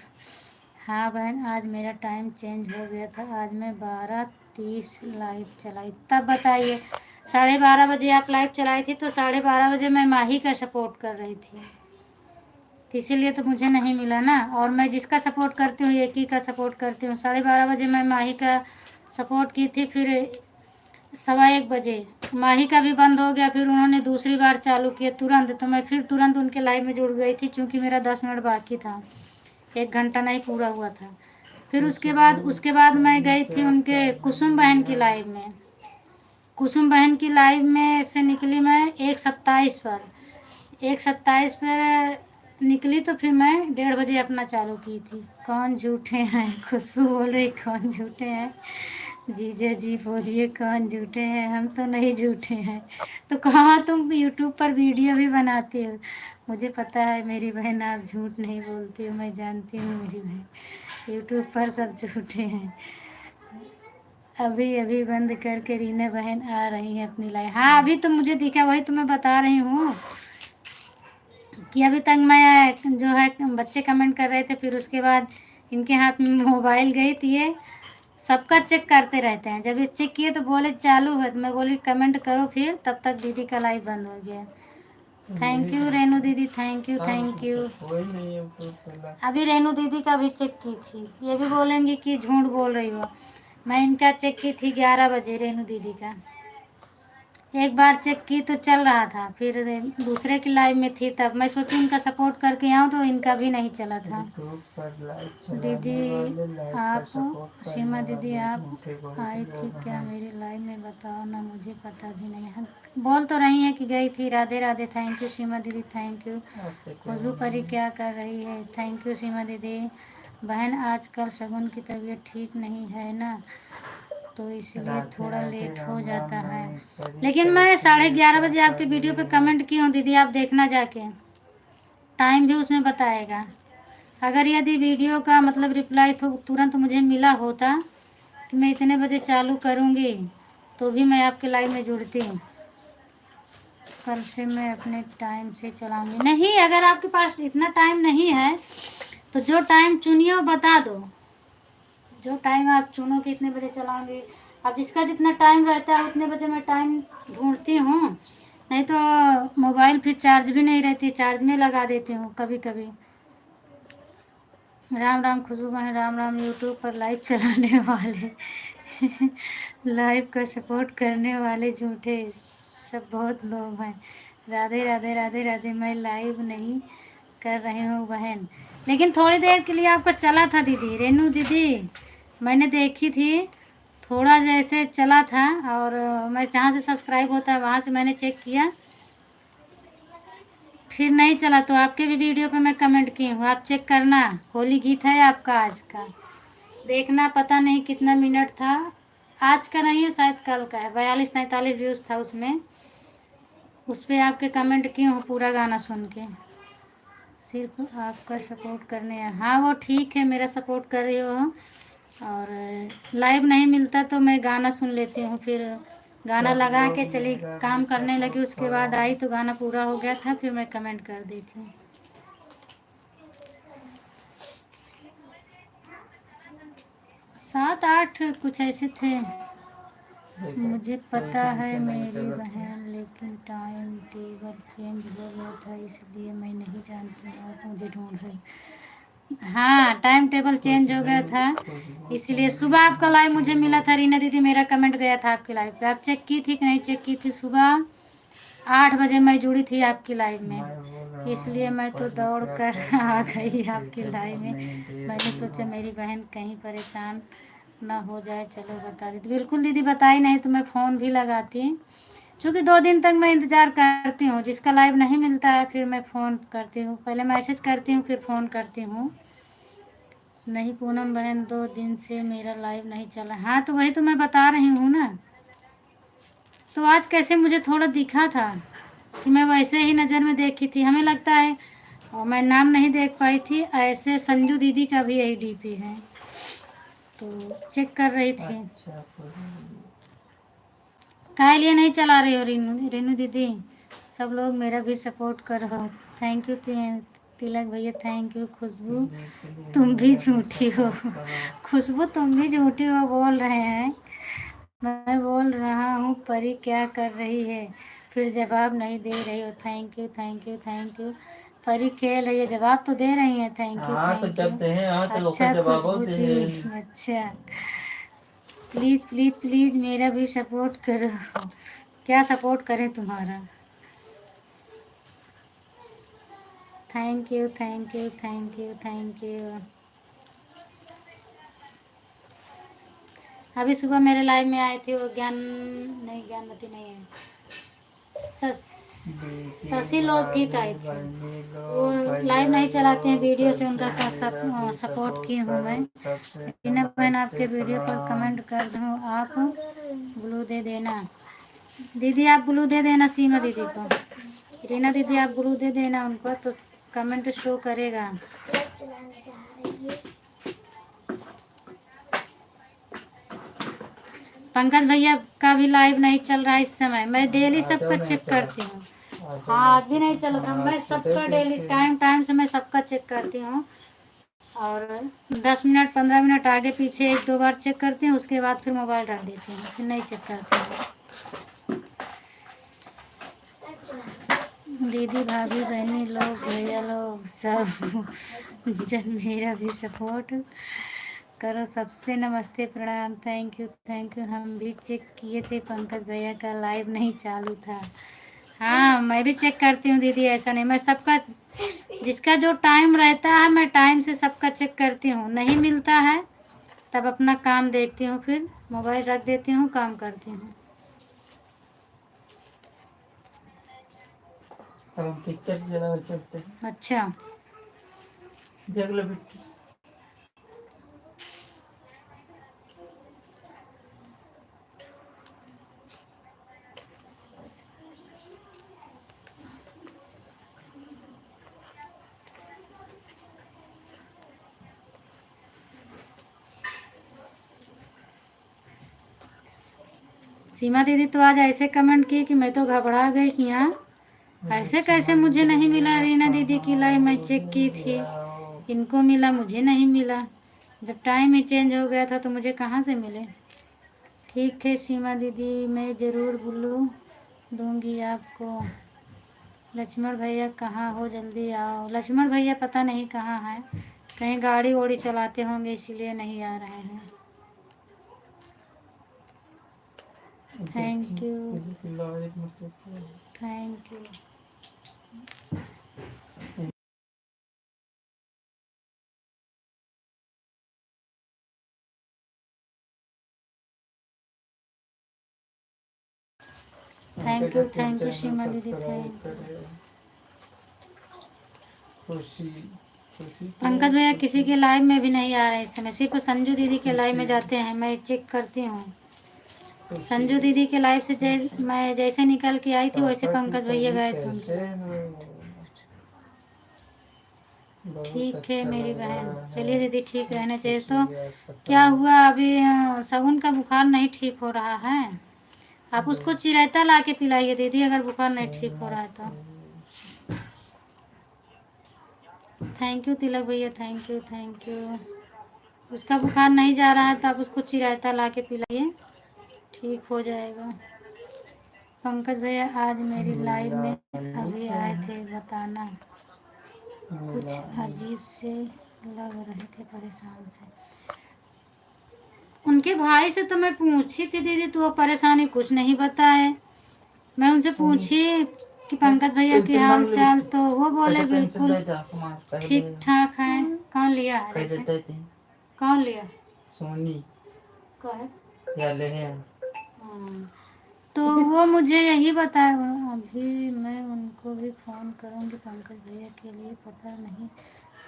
हाँ बहन आज मेरा टाइम चेंज हो गया था, आज मैं 12:30 लाइव चलाई। तब बताइए 12:30 बजे आप लाइव चलाई थी, तो 12:30 बजे मैं माही का सपोर्ट कर रही थी, तो इसीलिए तो मुझे नहीं मिला ना। और मैं जिसका सपोर्ट करती हूँ एक ही का सपोर्ट करती हूँ। 12:30 बजे मैं माही का सपोर्ट की थी, फिर 1:15 बजे माही का भी बंद हो गया, फिर उन्होंने दूसरी बार चालू किया तुरंत, तो मैं फिर तुरंत उनके लाइव में जुड़ गई थी, क्योंकि मेरा 10 मिनट बाकी था, 1 घंटा नहीं पूरा हुआ था। फिर खुशबू उसके बाद मैं बहन गई थी क्या उनके कर कुसुम रही बहन की है? लाइव में। कुसुम बहन की लाइव में से निकली मैं 1:27 पर, 1:27 पर निकली, तो फिर मैं 1:30 बजे अपना चालू की थी। कौन झूठे हैं? खुशबू बोल रही कौन झूठे हैं? जीजा जी बोलिए कौन झूठे हैं? हम तो नहीं झूठे हैं। तो कहाँ तुम यूट्यूब पर वीडियो भी बनाती हो? मुझे पता है मेरी बहन आप झूठ नहीं बोलती हो, मैं जानती हूँ मेरी बहन। यूट्यूब पर सब झूठे हैं। अभी अभी बंद करके रीना बहन आ रही है अपनी लाइफ। हाँ अभी तो मुझे दिखा, वही तो मैं बता रही हूँ कि अभी तक मैं जो है बच्चे कमेंट कर रहे थे, फिर उसके बाद इनके हाथ में मोबाइल गई थी। ये सबका चेक करते रहते हैं, जब ये चेक किए तो बोले चालू है, तो मैं बोली कमेंट करो, फिर तब तक दीदी का लाइव बंद हो गया। थैंक यही यू रेनू झूठे दीदी, थैंक यू सब थैंक झूठे, यू। कोई नहीं यूट्यूब पे अभी रेनू दीदी का भी चेक की थी, ये भी बोलेंगी कि झूठ बोल रही हो। मैं इनका चेक की थी 11 बजे रेनू दीदी का। एक बार चेक की तो चल रहा था, फिर दूसरे की लाइव में थी, तब मैं सोची इनका सपोर्ट करके आऊँ, तो इनका भी नहीं चला था। यूट्यूब पर लाइव दीदी चलाने वाले, लाइव पर आप, सपोर्ट सीमा करने दीदी वाले आप झूठे बहुत आई थी लोग क्या हैं। मेरी लाइव में? बताओ ना, मुझे पता भी नहीं है। बोल तो रही हैं कि गई थी। राधे राधे, थैंक यू सीमा दीदी, थैंक यू। आपसे क्या खुशबू परी बोलूँ? क्या कर रही है? थैंक यू सीमा दीदी। बहन आजकल शगुन की तबीयत ठीक नहीं है ना, तो इसलिए राधे थोड़ा राधे, लेट हो राम राम जाता है। महेश्वरी, लेकिन मैं कैसी है, 11:30 बजे क्या आपके कर वीडियो पे रही है? कमेंट की हूँ दीदी, आप देखना जाके, टाइम भी उसमें बताएगा। अगर यदि वीडियो का मतलब रिप्लाई तो तुरंत मुझे मिला होता कि मैं इतने बजे चालू करूँगी, तो भी मैं आपके लाइव में जुड़ती। कल से मैं अपने टाइम से चलाऊँगी। नहीं, अगर आपके पास इतना टाइम नहीं है तो जो टाइम चुनिए वो बता दो। जो टाइम आप चुनो कि इतने बजे चलाऊँगी, अब जिसका जितना टाइम रहता है उतने बजे मैं टाइम ढूंढती हूँ। नहीं तो मोबाइल फिर चार्ज भी नहीं रहती, चार्ज में लगा देती हूँ कभी कभी। राम राम खुशबू बहन, राम राम। यूट्यूब पर लाइव चलाने वाले लाइव का सपोर्ट करने वाले झूठे सब बहुत लोग हैं। राधे राधे, राधे राधे। मैं लाइव नहीं कर रही हूँ बहन, लेकिन थोड़ी देर के लिए आपका चला था दीदी, रेनू दीदी मैंने देखी थी, थोड़ा जैसे चला था। और मैं जहाँ से सब्सक्राइब होता है वहाँ से मैंने चेक किया, फिर नहीं चला। तो आपके भी वीडियो पे मैं कमेंट की हूँ, आप चेक करना। होली गीत है आपका आज का, देखना। पता नहीं कितना मिनट था, आज का नहीं है शायद कल का है। 42-43 व्यूज़ था उसमें, उस पर आपके कमेंट की हूँ पूरा गाना सुन के। सिर्फ आपका सपोर्ट करने हैं। हाँ वो ठीक है, मेरा सपोर्ट कर रही हो। और लाइव नहीं मिलता तो मैं गाना सुन लेती हूँ, फिर गाना सब लगा लोग के चली मेरा भी काम करने लगी, सपोर्ट उसके बाद करो। आई तो गाना पूरा हो गया था, फिर मैं कमेंट कर दी थी। सात आठ कुछ ऐसे थे। देखो मुझे सही पता ढंग है से नहीं मेरी चलत है। बहन, लेकिन टाइम टेबल चेंज हो गया था इसलिए मैं नहीं जानती, आप मुझे ढूंढ रही। हाँ टाइम टेबल चेंज हो गया था, इसलिए सुबह आपका लाइव मुझे मिला था। रीना दीदी मेरा कमेंट गया था आपकी लाइव पे, आप चेक की थी कि नहीं चेक की थी? सुबह 8 बजे मैं जुड़ी थी आपकी लाइव में, मैं बोल रहा इसलिए हूँ मैं तो परी दौड़ क्या कर कर आ रही है, गई फिर आपकी लाइव जवाब में। नहीं दे मैंने रही सोचा हो। मेरी बहन कहीं परेशान ना हो जाए, चलो बता दी। तो बिल्कुल दीदी बताई नहीं तो मैं फ़ोन भी लगाती, क्योंकि 2 दिन तक मैं इंतज़ार करती हूँ, जिसका लाइव नहीं मिलता है फिर मैं फ़ोन करती हूँ, पहले मैसेज करती हूँ फिर फ़ोन करती हूँ। नहीं पूनम बहन 2 दिन से मेरा लाइव नहीं चला। हाँ तो वही तो मैं बता रही हूँ ना। तो आज कैसे मुझे थोड़ा दिखा था कि मैं वैसे ही नज़र में देखी थी, हमें लगता है। और मैं नाम नहीं देख पाई थी, ऐसे संजू दीदी का भी यही डीपी है, तो चेक कर रही थी। अच्छा परी। काहे लिए नहीं चला रही हो रीनू रीनू दीदी? सब लोग मेरा भी सपोर्ट करो। थैंक यू तिलक भैया, थैंक यू। खुशबू प्लीज तुम भी मेरा भी झूठी हो। सपोर्ट करो। खुशबू तुम भी झूठी हो बोल रहे हैं। मैं बोल रहा हूँ परी क्या कर रही है, फिर जवाब नहीं दे रही हो। Thank you thank you thank you. परी खेल रही है, जवाब तो दे रही है। थैंक यू हाँ तो थैंक यू। जब दे हाँ तो ओकर अच्छा जवाब खुशबू दे। जी, अच्छा। प्लीज़ प्लीज़ प्लीज़ मेरा भी सपोर्ट करो। क्या सपोर्ट करें तुम्हारा? Thank you thank you thank you thank you. अभी सुबह मेरे लाइव में आए थे वो ज्ञानमती नहीं है, बेटी शशि लोकगीत भाभी आए थे। बहनी वो लोग लाइव भैया नहीं चलाते हैं, लोग वीडियो से उनका सबसे का मेरा भी सपोर्ट की सपोर्ट हूँ मैं। करो। सबसे रीना बहन आपके नमस्ते वीडियो पर प्रणाम। कमेंट कर दूँ, आप ब्लू दे देना। दीदी आप ब्लू दे देना सीमा दीदी को। रीना दीदी आप ब्लू दे देना उनको, तो कमेंट शो करेगा। चलाने जा रही है। पंकज भैया का भी लाइव नहीं चल रहा है इस समय, मैं डेली आ जाओ सबका नहीं चेक चला। करती हूँ। आ जाओ हाँ नहीं आज भी नहीं चला था, चला। मैं तो दे सबका डेली देते। टाइम टाइम से मैं सबका चेक करती हूँ। और 10 मिनट 15 मिनट आगे पीछे 1-2 बार चेक करती हूँ, उसके बाद फिर मोबाइल रख देती हूँ, फिर नहीं चेक करती हूँ। दीदी भाभी बहनी लोग भैया लोग सब जन मेरा भी सपोर्ट करो। सबसे नमस्ते प्रणाम। Thank you. हम भी चेक किए थे, पंकज भैया का लाइव नहीं चालू था। हाँ मैं भी चेक करती हूँ दीदी, ऐसा नहीं। मैं सबका, जिसका जो टाइम रहता है मैं टाइम से सबका चेक करती हूँ। नहीं मिलता है तब अपना काम देखती हूँ, फिर मोबाइल रख देती हूँ, काम करती हूँ। अब हम पिक्चर चला चलते हैं। अच्छा देख लो बेटी। सीमा दीदी तो आज ऐसे कमेंट की कि मैं तो घबरा गई कि हाँ ऐसे कैसे मुझे नहीं मिला। रीना दीदी की लाइव मैं चेक की थी, इनको मिला मुझे नहीं मिला। जब टाइम ही चेंज हो गया था तो मुझे कहाँ से मिले। ठीक है सीमा दीदी, मैं ज़रूर ब्लू दूंगी आपको। लक्ष्मण भैया कहाँ हो, जल्दी आओ। लक्ष्मण भैया पता नहीं कहाँ हैं, कहीं गाड़ी वाड़ी चलाते होंगे इसीलिए नहीं आ रहे हैं। थैंक यू देखिए thank you. Thank you Seema दीदी, थैंक खुशी खुशी पंकज भैया किसी के लाइव में भी नहीं आ रहे इस समय, सिर्फ संजू दीदी के लाइव में जाते हैं, मैं चेक करती हूँ। संजू दीदी के लाइव से मैं जैसे निकल के आई थी वैसे पंकज भैया गए थे उनके। ठीक है मेरी बहन, चलिए दीदी ठीक रहना चाहिए। तो क्या हुआ अभी शगुन का बुखार नहीं ठीक हो रहा है, आप उसको चिरायता ला के पिलाइए दीदी अगर बुखार नहीं ठीक हो रहा है तो। थैंक यू तिलक भैया, थैंक यू। उसका बुखार नहीं जा रहा है तो आप उसको चिरायता ला के पिलाइए, ठीक हो जाएगा। पंकज भैया आज मेरी लाइव में अभी आए थे, बताना कुछ अजीब से लग रहे थे, परेशान से। उनके भाई से तो मैं पूछी थी दीदी तो वो परेशानी कुछ नहीं बताए। मैं उनसे पूछी कि पंकज भैया के हाल चाल तो वो बोले बिल्कुल ठीक ठाक है। कौन लिया है? कौन लिया? सोनी कौन? या ले हैं। हाँ, तो वो मुझे यही बताया। अभी मैं उनको भी फ़ोन करूँगी पंकज भैया के लिए, पता नहीं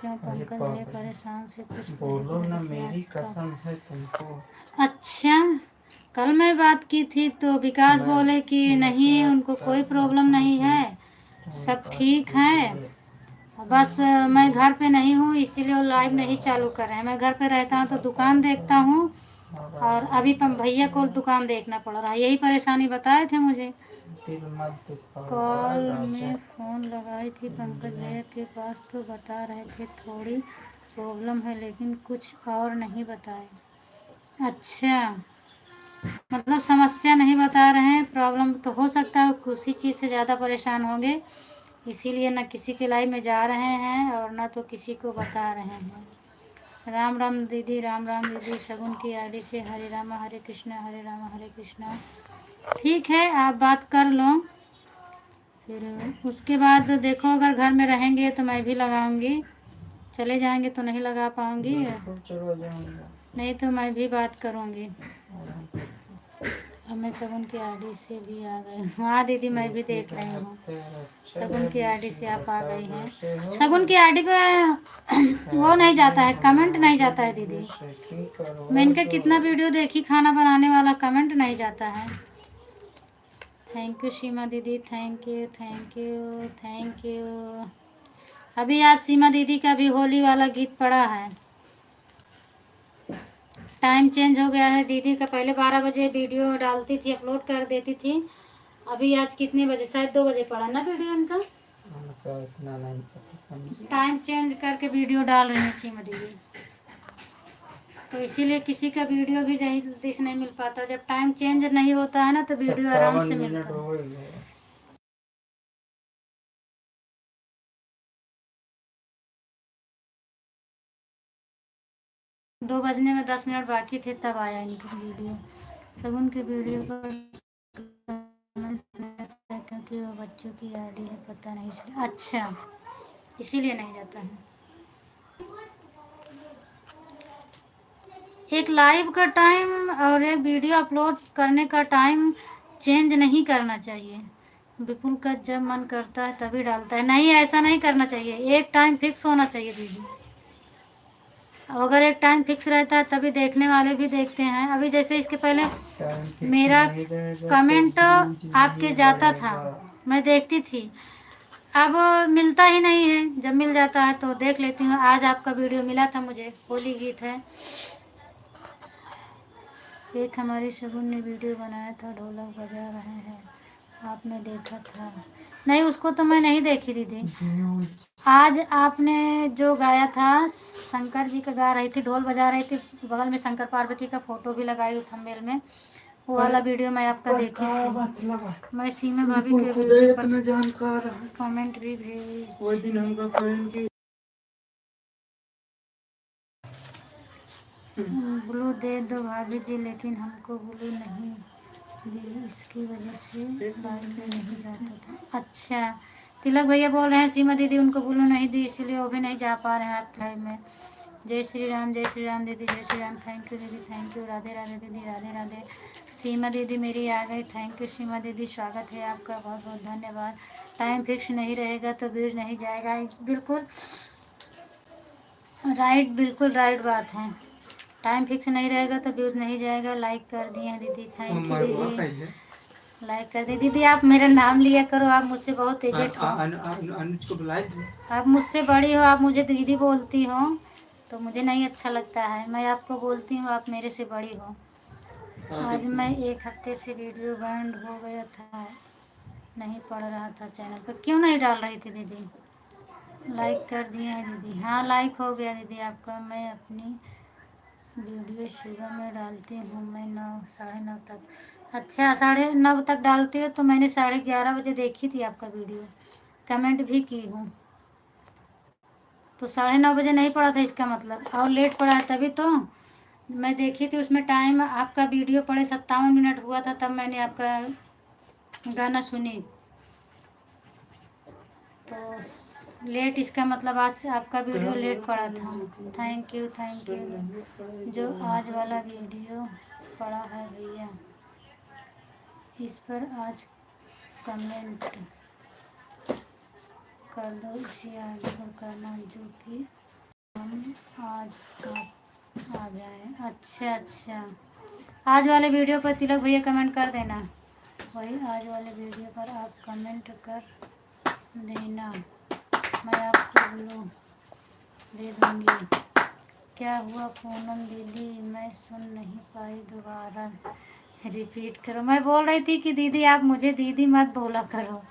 क्यों पंकज भैया परेशान से कुछ बोलो ना, मेरी कसम है तुमको। अच्छा, कल मैं बात की थी तो विकास बोले कि नहीं उनको कोई प्रॉब्लम नहीं है, सब ठीक है, बस मैं घर पे नहीं हूँ इसीलिए वो लाइव नहीं चालू कर रहे हैं। मैं घर पे रहता हूँ तो दुकान देखता हूँ और अभी भैया को दुकान देखना पड़ रहा है, यही परेशानी बताए थे मुझे। कॉल में फ़ोन लगाई थी पंकज भैया के पास तो बता रहे थे थोड़ी प्रॉब्लम है लेकिन कुछ और नहीं बताए। अच्छा, मतलब समस्या नहीं बता रहे हैं, प्रॉब्लम तो हो सकता है किसी चीज़ से ज़्यादा परेशान होंगे, इसीलिए ना किसी के लाइव में जा रहे हैं और ना तो किसी को बता रहे हैं। राम राम दीदी, राम राम दीदी। शगुन की आईडी से हरे रामा हरे कृष्णा हरे रामा हरे कृष्णा। ठीक है, आप बात कर लो, फिर उसके बाद देखो अगर घर में रहेंगे तो मैं भी लगाऊंगी, चले जाएंगे तो नहीं लगा पाऊंगी, नहीं तो मैं भी बात करूंगी। अब मैं शगुन की आईडी से भी आ गई। हाँ दीदी मैं भी देख रही हूँ, शगुन की आईडी से आप आ गई हैं। शगुन की आईडी पे वो नहीं जाता है, कमेंट नहीं जाता है दीदी। मैं इनका कितना वीडियो देखी खाना बनाने वाला, कमेंट नहीं जाता है। थैंक यू सीमा दीदी, थैंक यू। अभी आज सीमा दीदी का भी होली वाला गीत पड़ा है। टाइम चेंज हो गया है दीदी का, पहले 12 बजे वीडियो डालती थी, अपलोड कर देती थी, अभी आज कितने बजे, शायद 2 बजे पड़ा ना वीडियो इनका। टाइम चेंज करके वीडियो डाल रही है सीमा दीदी, तो इसीलिए किसी का वीडियो भी जल्दी से नहीं मिल पाता। जब टाइम चेंज नहीं होता है ना तो वीडियो आराम से मिलता है। 2 बजने में 10 मिनट बाकी थे तब आया इनकी वीडियो। शगुन की वीडियो पर क्योंकि वो बच्चों की आईडी है, पता नहीं चला। अच्छा, इसीलिए नहीं जाता है। एक लाइव का टाइम और एक वीडियो अपलोड करने का टाइम चेंज नहीं करना चाहिए। विपुल का जब मन करता है तभी डालता है, नहीं ऐसा नहीं करना चाहिए, एक टाइम फिक्स होना चाहिए दीदी। अगर एक टाइम फिक्स रहता है तभी देखने वाले भी देखते हैं। अभी जैसे इसके पहले मेरा कमेंट आपके जाता था, मैं देखती थी, अब मिलता ही नहीं है। जब मिल जाता है तो देख लेती हूँ। आज आपका वीडियो मिला था मुझे, होली गीत है। एक हमारी शगुन ने वीडियो बनाया था, ढोलक बजा रहे हैं, आपने देखा था? नहीं, उसको तो मैं नहीं देखी दीदी। आज आपने जो गाया था, शंकर जी का गा रही थी, ढोल बजा रही थी, बगल में शंकर पार्वती का फोटो भी लगाई हुई थंबनेल में, वो वाला वीडियो मैं आपका देखी थी। मैं सीमा भाभी के वीडियो पर कमेंट भी भेज। ब्लू दे दो भाभी जी, लेकिन हमको ब्लू नहीं दी, इसकी वजह से लाइव में नहीं जाता था। अच्छा, तिलक भैया बोल रहे हैं सीमा दीदी उनको ब्लू नहीं दी इसलिए वो भी नहीं जा पा रहे हैं आप लाइव में। जय श्री राम दीदी, जय श्री राम। थैंक यू दीदी, थैंक यू। राधे राधे दीदी, राधे राधे। सीमा दीदी मेरी आ गई, थैंक यू सीमा दीदी, स्वागत है आपका, बहुत बहुत धन्यवाद। टाइम फिक्स नहीं रहेगा तो व्यूज नहीं जाएगा, बिल्कुल राइट, बिल्कुल राइट बात है। टाइम फिक्स नहीं रहेगा तो व्यूज नहीं जाएगा। लाइक कर दिए हैं दीदी, थैंक यू दीदी, लाइक कर दी दीदी। आप मेरा नाम लिया करो, आप मुझसे बहुत एजेड हो, अनुज को बुलाए थे। आप मुझसे बड़ी हो, आप मुझे दीदी बोलती हो तो मुझे नहीं अच्छा लगता है। मैं आपको बोलती हूँ, आप मेरे से बड़ी हो। आज मैं 1 हफ्ते से वीडियो बंद हो गया था, नहीं पढ़ रहा था चैनल पर। क्यों नहीं डाल रही थी दीदी? लाइक कर दिए हैं दीदी, हाँ लाइक हो गया दीदी आपका। मैं अपनी वीडियो सुबह में डालती हूँ, मैं 9 साढ़े 9 तक। अच्छा, 9:30 तक डालती हो तो मैंने 11:30 बजे देखी थी आपका वीडियो, कमेंट भी की हूँ। तो 9:30 बजे नहीं पड़ा था इसका मतलब, और लेट पड़ा है तभी तो। मैं देखी थी उसमें टाइम आपका वीडियो पड़े 57 मिनट हुआ था, तब मैंने आपका गाना सुनी। तो लेट इसका मतलब आज आपका वीडियो लेट पड़ा था। Thank you, thank you. जो आज वाला वीडियो पड़ा है भैया, इस पर आज कमेंट कर दो, इसे आगे पर करना जो कि हम आज आ जाए। अच्छा अच्छा, आज वाले वीडियो पर तिलक भैया कमेंट कर देना, वही आज वाले वीडियो पर आप कमेंट कर देना, मैं आपको ब्लू दे दूँगी। क्या हुआ पूनम दीदी, मैं सुन नहीं पाई, दोबारा रिपीट करो। मैं बोल रही थी कि दीदी आप मुझे दीदी मत बोला करो,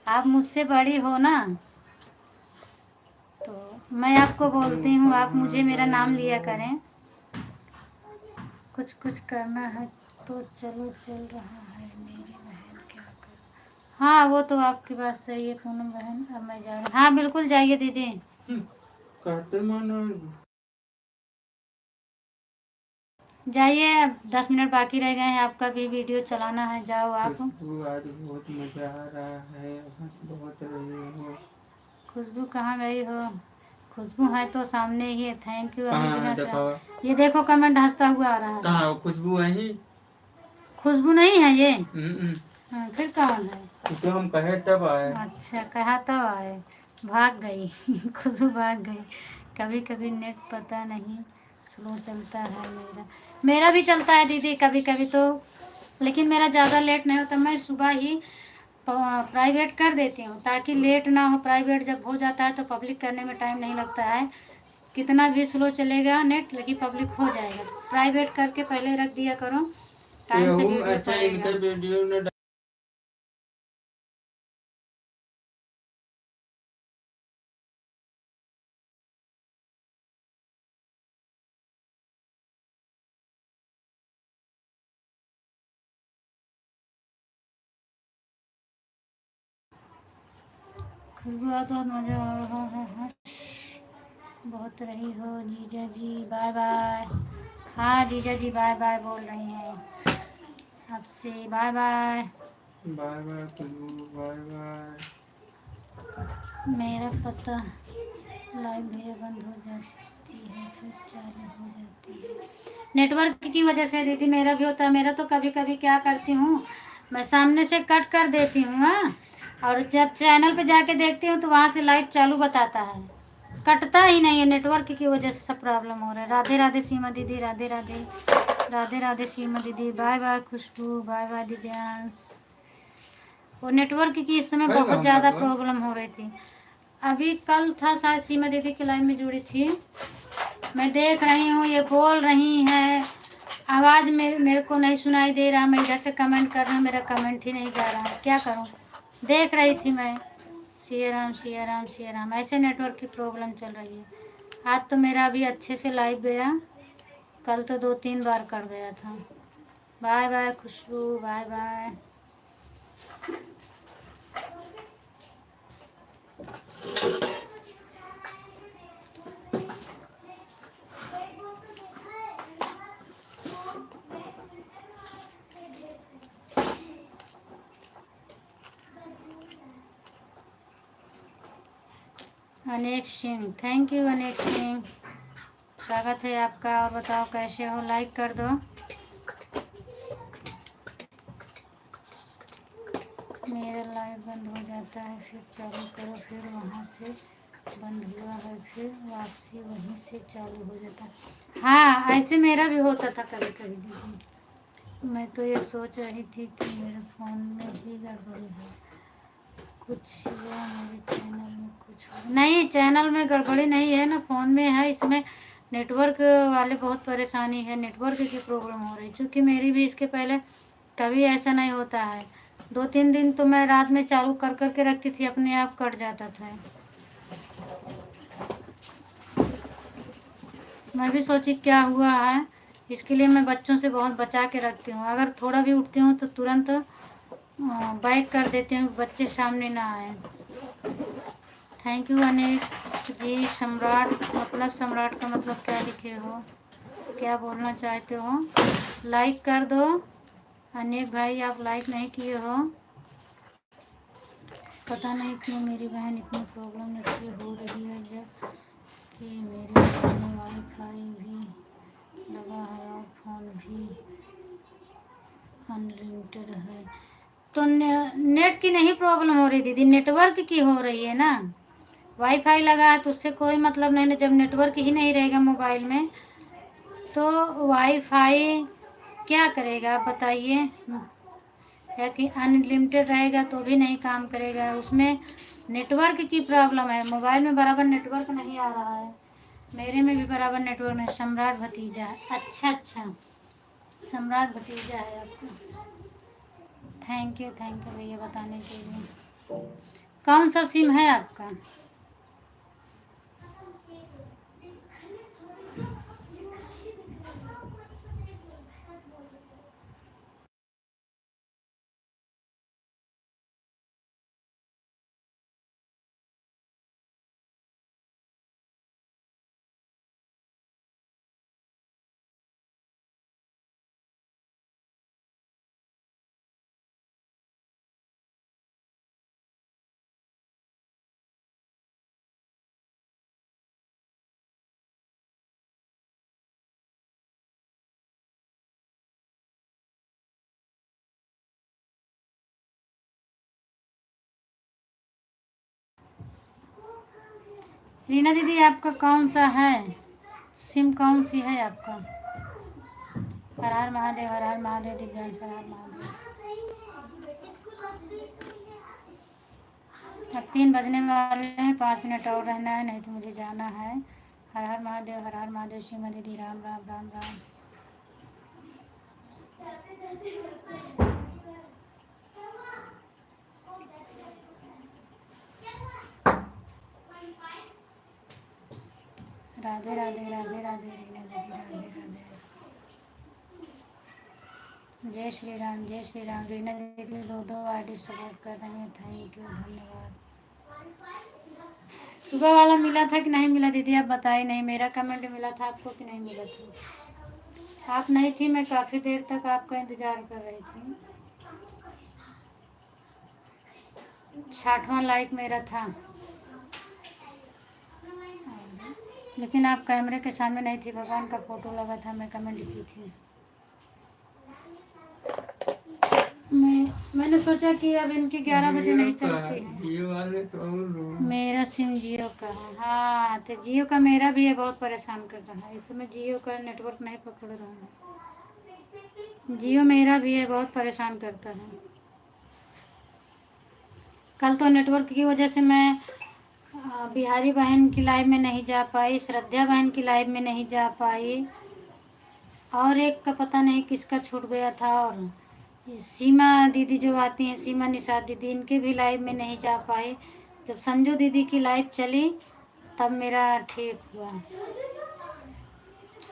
आप मुझसे बड़ी हो ना, तो मैं आपको बोलती हूँ, आप मुझे मेरा नाम लिया करें। कुछ कुछ करना है तो चलो, चल रहा है मेरी बहन, क्या कर। हाँ वो तो आपकी बात सही है पूनम बहन, अब मैं जा रही हूँ। हाँ बिल्कुल जाइए दीदी। कहते मानो जाइए, अब 10 मिनट बाकी रह गए हैं, आपका भी वीडियो चलाना है, जाओ आप। खुशबू, आज बहुत मजा आ रहा है, हंस बहुत रही हो। खुशबू कहाँ गई हो? खुशबू है तो सामने ही है, थैंक यू। अभी कहाँ भी है, हंस रहा, दिखाओ। ये देखो कमेंट हंसता हुआ आ रहा है। कहाँ है खुशबू? वही। खुशबू नहीं है ये? हम्म। हाँ, फिर कौन है? तो हम कहे तब आए। अच्छा, कहा तो आए, भाग गई खुशबू भाग गई। कभी कभी नेट पता नहीं स्लो चलता है, मेरा भी चलता है दीदी कभी कभी तो, लेकिन मेरा ज़्यादा लेट नहीं होता। मैं सुबह ही प्राइवेट कर देती हूँ ताकि लेट ना हो। प्राइवेट जब हो जाता है तो पब्लिक करने में टाइम नहीं लगता है, कितना भी स्लो चलेगा नेट लेकिन पब्लिक हो जाएगा। प्राइवेट करके पहले रख दिया करो, टाइम से वीडियो अच्छा, पड़ेगा। इनका वीडियो ने खुशबू बहुत मज़ा आ रहा है, बहुत रही हो जीजा जी, बाय बाय। हाँ जीजा जी बाय बाय बोल रही हैं आपसे, बाय बाय। बाय बाय खुशबू, बाय बाय। मेरा पता लाइव भैया बंद हो जाती है फिर चालू हो जाती है, नेटवर्क की वजह से दीदी। मेरा भी होता है, मेरा तो कभी कभी क्या करती हूँ, मैं सामने से कट कर देती हूँ, हाँ, और जब चैनल पे जाके देखती हूँ तो वहाँ से लाइव चालू बताता है, कटता ही नहीं है, नेटवर्क की वजह से सब प्रॉब्लम हो रहा है। राधे राधे सीमा दीदी, राधे राधे, राधे राधे सीमा दीदी, बाय बाय खुशबू, बाय बाय दिव्यांश। वो नेटवर्क की इस समय बहुत ज़्यादा प्रॉब्लम हो रही थी। अभी कल था शायद, सीमा दीदी की लाइन में जुड़ी थी, मैं देख रही हूँ ये बोल रही हैं, आवाज़ मेरे को नहीं सुनाई दे रहा। मैं इधर से कमेंट कर रही हूँ, मेरा कमेंट ही नहीं जा रहा है, क्या करूँ। देख रही थी मैं, सिया राम सिया राम सिया राम, ऐसे नेटवर्क की प्रॉब्लम चल रही है। आज तो मेरा अभी अच्छे से लाइव गया, कल तो 2-3 बार कट गया था। बाय बाय खुशबू, बाय बाय। अनेक सिंह, थैंक यू अनेक सिंह। स्वागत है आपका। और बताओ कैसे हो, लाइक कर दो। मेरा लाइव बंद हो जाता है, फिर चालू करो, फिर वहाँ से बंद हुआ है, फिर वापसी वहीं से चालू हो जाता है। हाँ, ऐसे मेरा भी होता था कभी कभी दीदी। मैं तो ये सोच रही थी कि मेरे फ़ोन में ही गड़बड़ी है, कुछ हुआ मेरे चैनल में, कुछ हुआ नहीं। चैनल में गड़बड़ी नहीं है ना, फ़ोन में है। इसमें नेटवर्क वाले बहुत परेशानी है, नेटवर्क की प्रॉब्लम हो रही, क्योंकि मेरी भी इसके पहले कभी ऐसा नहीं होता है। 2-3 दिन तो मैं रात में चालू कर कर के रखती थी, अपने आप कट जाता था। मैं भी सोची क्या हुआ है, इसके लिए मैं बच्चों से बहुत बचा के रखती हूँ। अगर थोड़ा भी उठती हूँ तो तुरंत बैक कर देती हूँ, बच्चे सामने ना आए। थैंक यू अनिक जी। सम्राट मतलब, सम्राट का मतलब क्या लिखे हो, क्या बोलना चाहते हो? लाइक कर दो। अनिक भाई आप लाइक नहीं किए हो। पता नहीं क्यों मेरी बहन इतनी प्रॉब्लम नेट की हो रही है, जब कि मेरे फ़ोन में वाईफाई भी लगा है और फ़ोन भी अनलिमिटेड है। तो नेट की नहीं प्रॉब्लम हो रही दीदी, नेटवर्क की हो रही है ना। वाईफाई लगा है तो उससे कोई मतलब नहीं ना। जब नेटवर्क ही नहीं रहेगा मोबाइल में तो वाईफाई क्या करेगा आप बताइए? या कि अनलिमिटेड रहेगा तो भी नहीं काम करेगा, उसमें नेटवर्क की प्रॉब्लम है। मोबाइल में बराबर नेटवर्क नहीं आ रहा है, मेरे में भी बराबर नेटवर्क नहीं। सम्राट भतीजा है, अच्छा अच्छा, सम्राट भतीजा है आपका। थैंक यू भैया बताने के लिए। कौन सा सिम है आपका? रीना दीदी आपका कौन सा है सिम, कौन सी है आपका? हर हर महादेव, हर हर महादेव, दिव्यांश हर हर महादेव। अब 3 बजने वाले हैं, 5 मिनट और रहना है, नहीं तो मुझे जाना है। हर हर महादेव, हर हर महादेव। सीमा दीदी राम राम राम राम। राधे राधे राधे राधे रीना दीदी, राधे राधे। जय श्री राम, जय श्री राम। रीना दीदी 2 आईडी सपोर्ट कर रही हैं, थैंक यू, धन्यवाद। सुबह वाला मिला था कि नहीं मिला दीदी, आप बताए नहीं। मेरा कमेंट मिला था आपको कि नहीं मिला था? आप नहीं थी, मैं काफ़ी देर तक आपका इंतज़ार कर रही थी। 60वां लाइक मेरा था, लेकिन आप कैमरे के सामने नहीं थी, भगवान का फोटो लगा था, मैं कमेंट की थी। मैंने सोचा कि अब इनकी 11 बजे नहीं चलती है। मेरा सिम जियो का है। हाँ तो जियो का मेरा भी है, बहुत परेशान कर रहा है इस समय। जियो का नेटवर्क नहीं पकड़ रहा है, जियो मेरा भी है, बहुत परेशान करता है। कल तो नेटवर्क की वजह से मैं बिहारी बहन की लाइव में नहीं जा पाई, श्रद्धा बहन की लाइव में नहीं जा पाई, और एक का पता नहीं किसका छूट गया था। और सीमा दीदी जो आती हैं, सीमा निषाद दीदी, इनके भी लाइव में नहीं जा पाई। जब संजू दीदी की लाइव चली तब मेरा ठीक हुआ।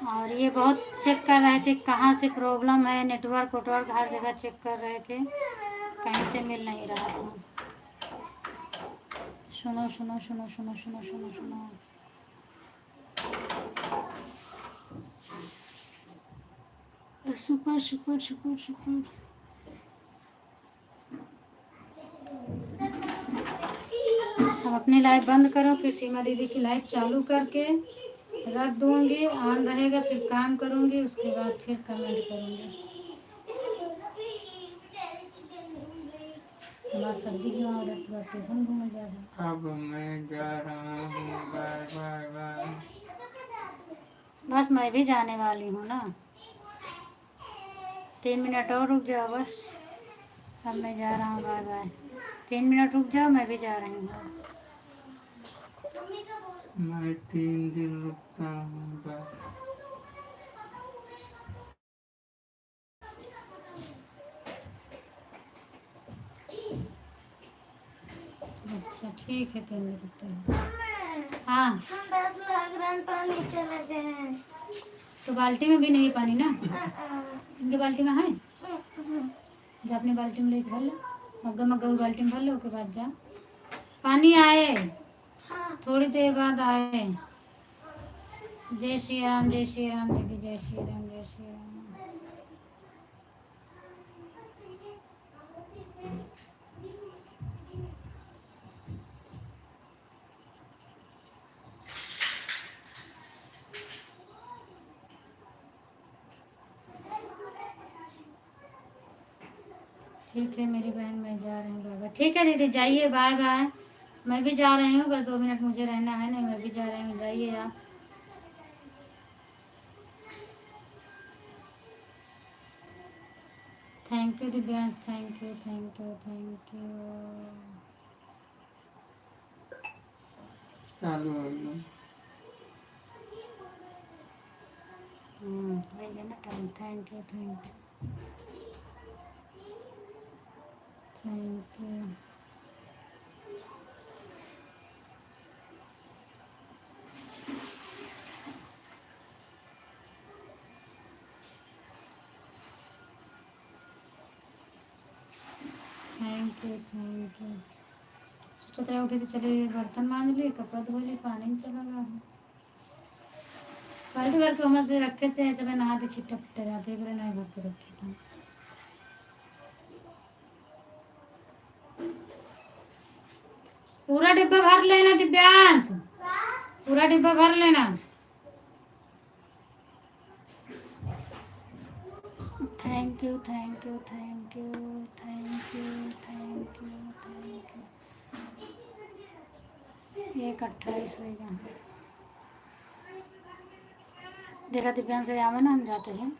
और ये बहुत चेक कर रहे थे कहाँ से प्रॉब्लम है, नेटवर्क वेटवर्क हर जगह चेक कर रहे थे, कहीं से मिल नहीं रहा था। सुनो सुनो सुनो सुनो सुनो सुनो सुनो। Super super super super. अब अपनी लाइव बंद करो, फिर सीमा दीदी की लाइव चालू करके रख दूंगी, ऑन रहेगा, फिर काम करूंगी, उसके बाद फिर कमेंट करूंगी। हमारा सब्जी क्यों हो रहा है? पूरा स्टेशन घूमे जा रहा है। अब मैं जा रहा हूँ, बाय बाय बाय। बस मैं भी जाने वाली हूँ ना, 3 मिनट और रुक जाओ बस। अब मैं जा रहा हूँ, बाय बाय। 3 मिनट रुक जाओ, मैं भी जा रही हूँ। मैं 3 दिन रुकता हूँ, बाय। अच्छा ठीक है, 3 मिनट रुकते हैं। हाँ संडास लग रहा है, पानी चला गया। तो बाल्टी में भी नहीं है पानी ना, इनके बाल्टी में है। जा अपनी बाल्टी में लेके भर लो, मग्गा मग्गा की बाल्टी में भर लो, उसके बाद जा। पानी आए, थोड़ी देर बाद आए। जय श्री राम, जय श्री राम दीदी, जय श्री राम, जय श्री राम। ठीक है मेरी बहन, मैं जा रही हूँ, बाय बाय। ठीक है दीदी, जाइए, बाय बाय। मैं भी जा रही हूँ, बस 2 मिनट मुझे रहना है। नहीं, मैं भी जा रही हूँ, जाइए आप। Thank you Divyansh, thank you, thank you, thank you. चालू हो गया। वही है ना time. Thank you, thank you, thank you. Thank you, thank you. सोचा था उठी तो चले बर्तन मांज लिए, कपड़ा धो लिए, पानी नहीं चला गया। बाल्टी भर के उमर से रखे से ऐसे मैं नहाते छिट्टा पिट्टा जाते, फिर नहीं भर के रखी था। पूरा डिब्बा भर लेना दिव्यांश, पूरा डिब्बा भर लेना। Thank you, thank you, thank you, thank you, thank you, thank you. 1:28 होगा। देखा दिव्यांश से आवे ना, हम जाते हैं।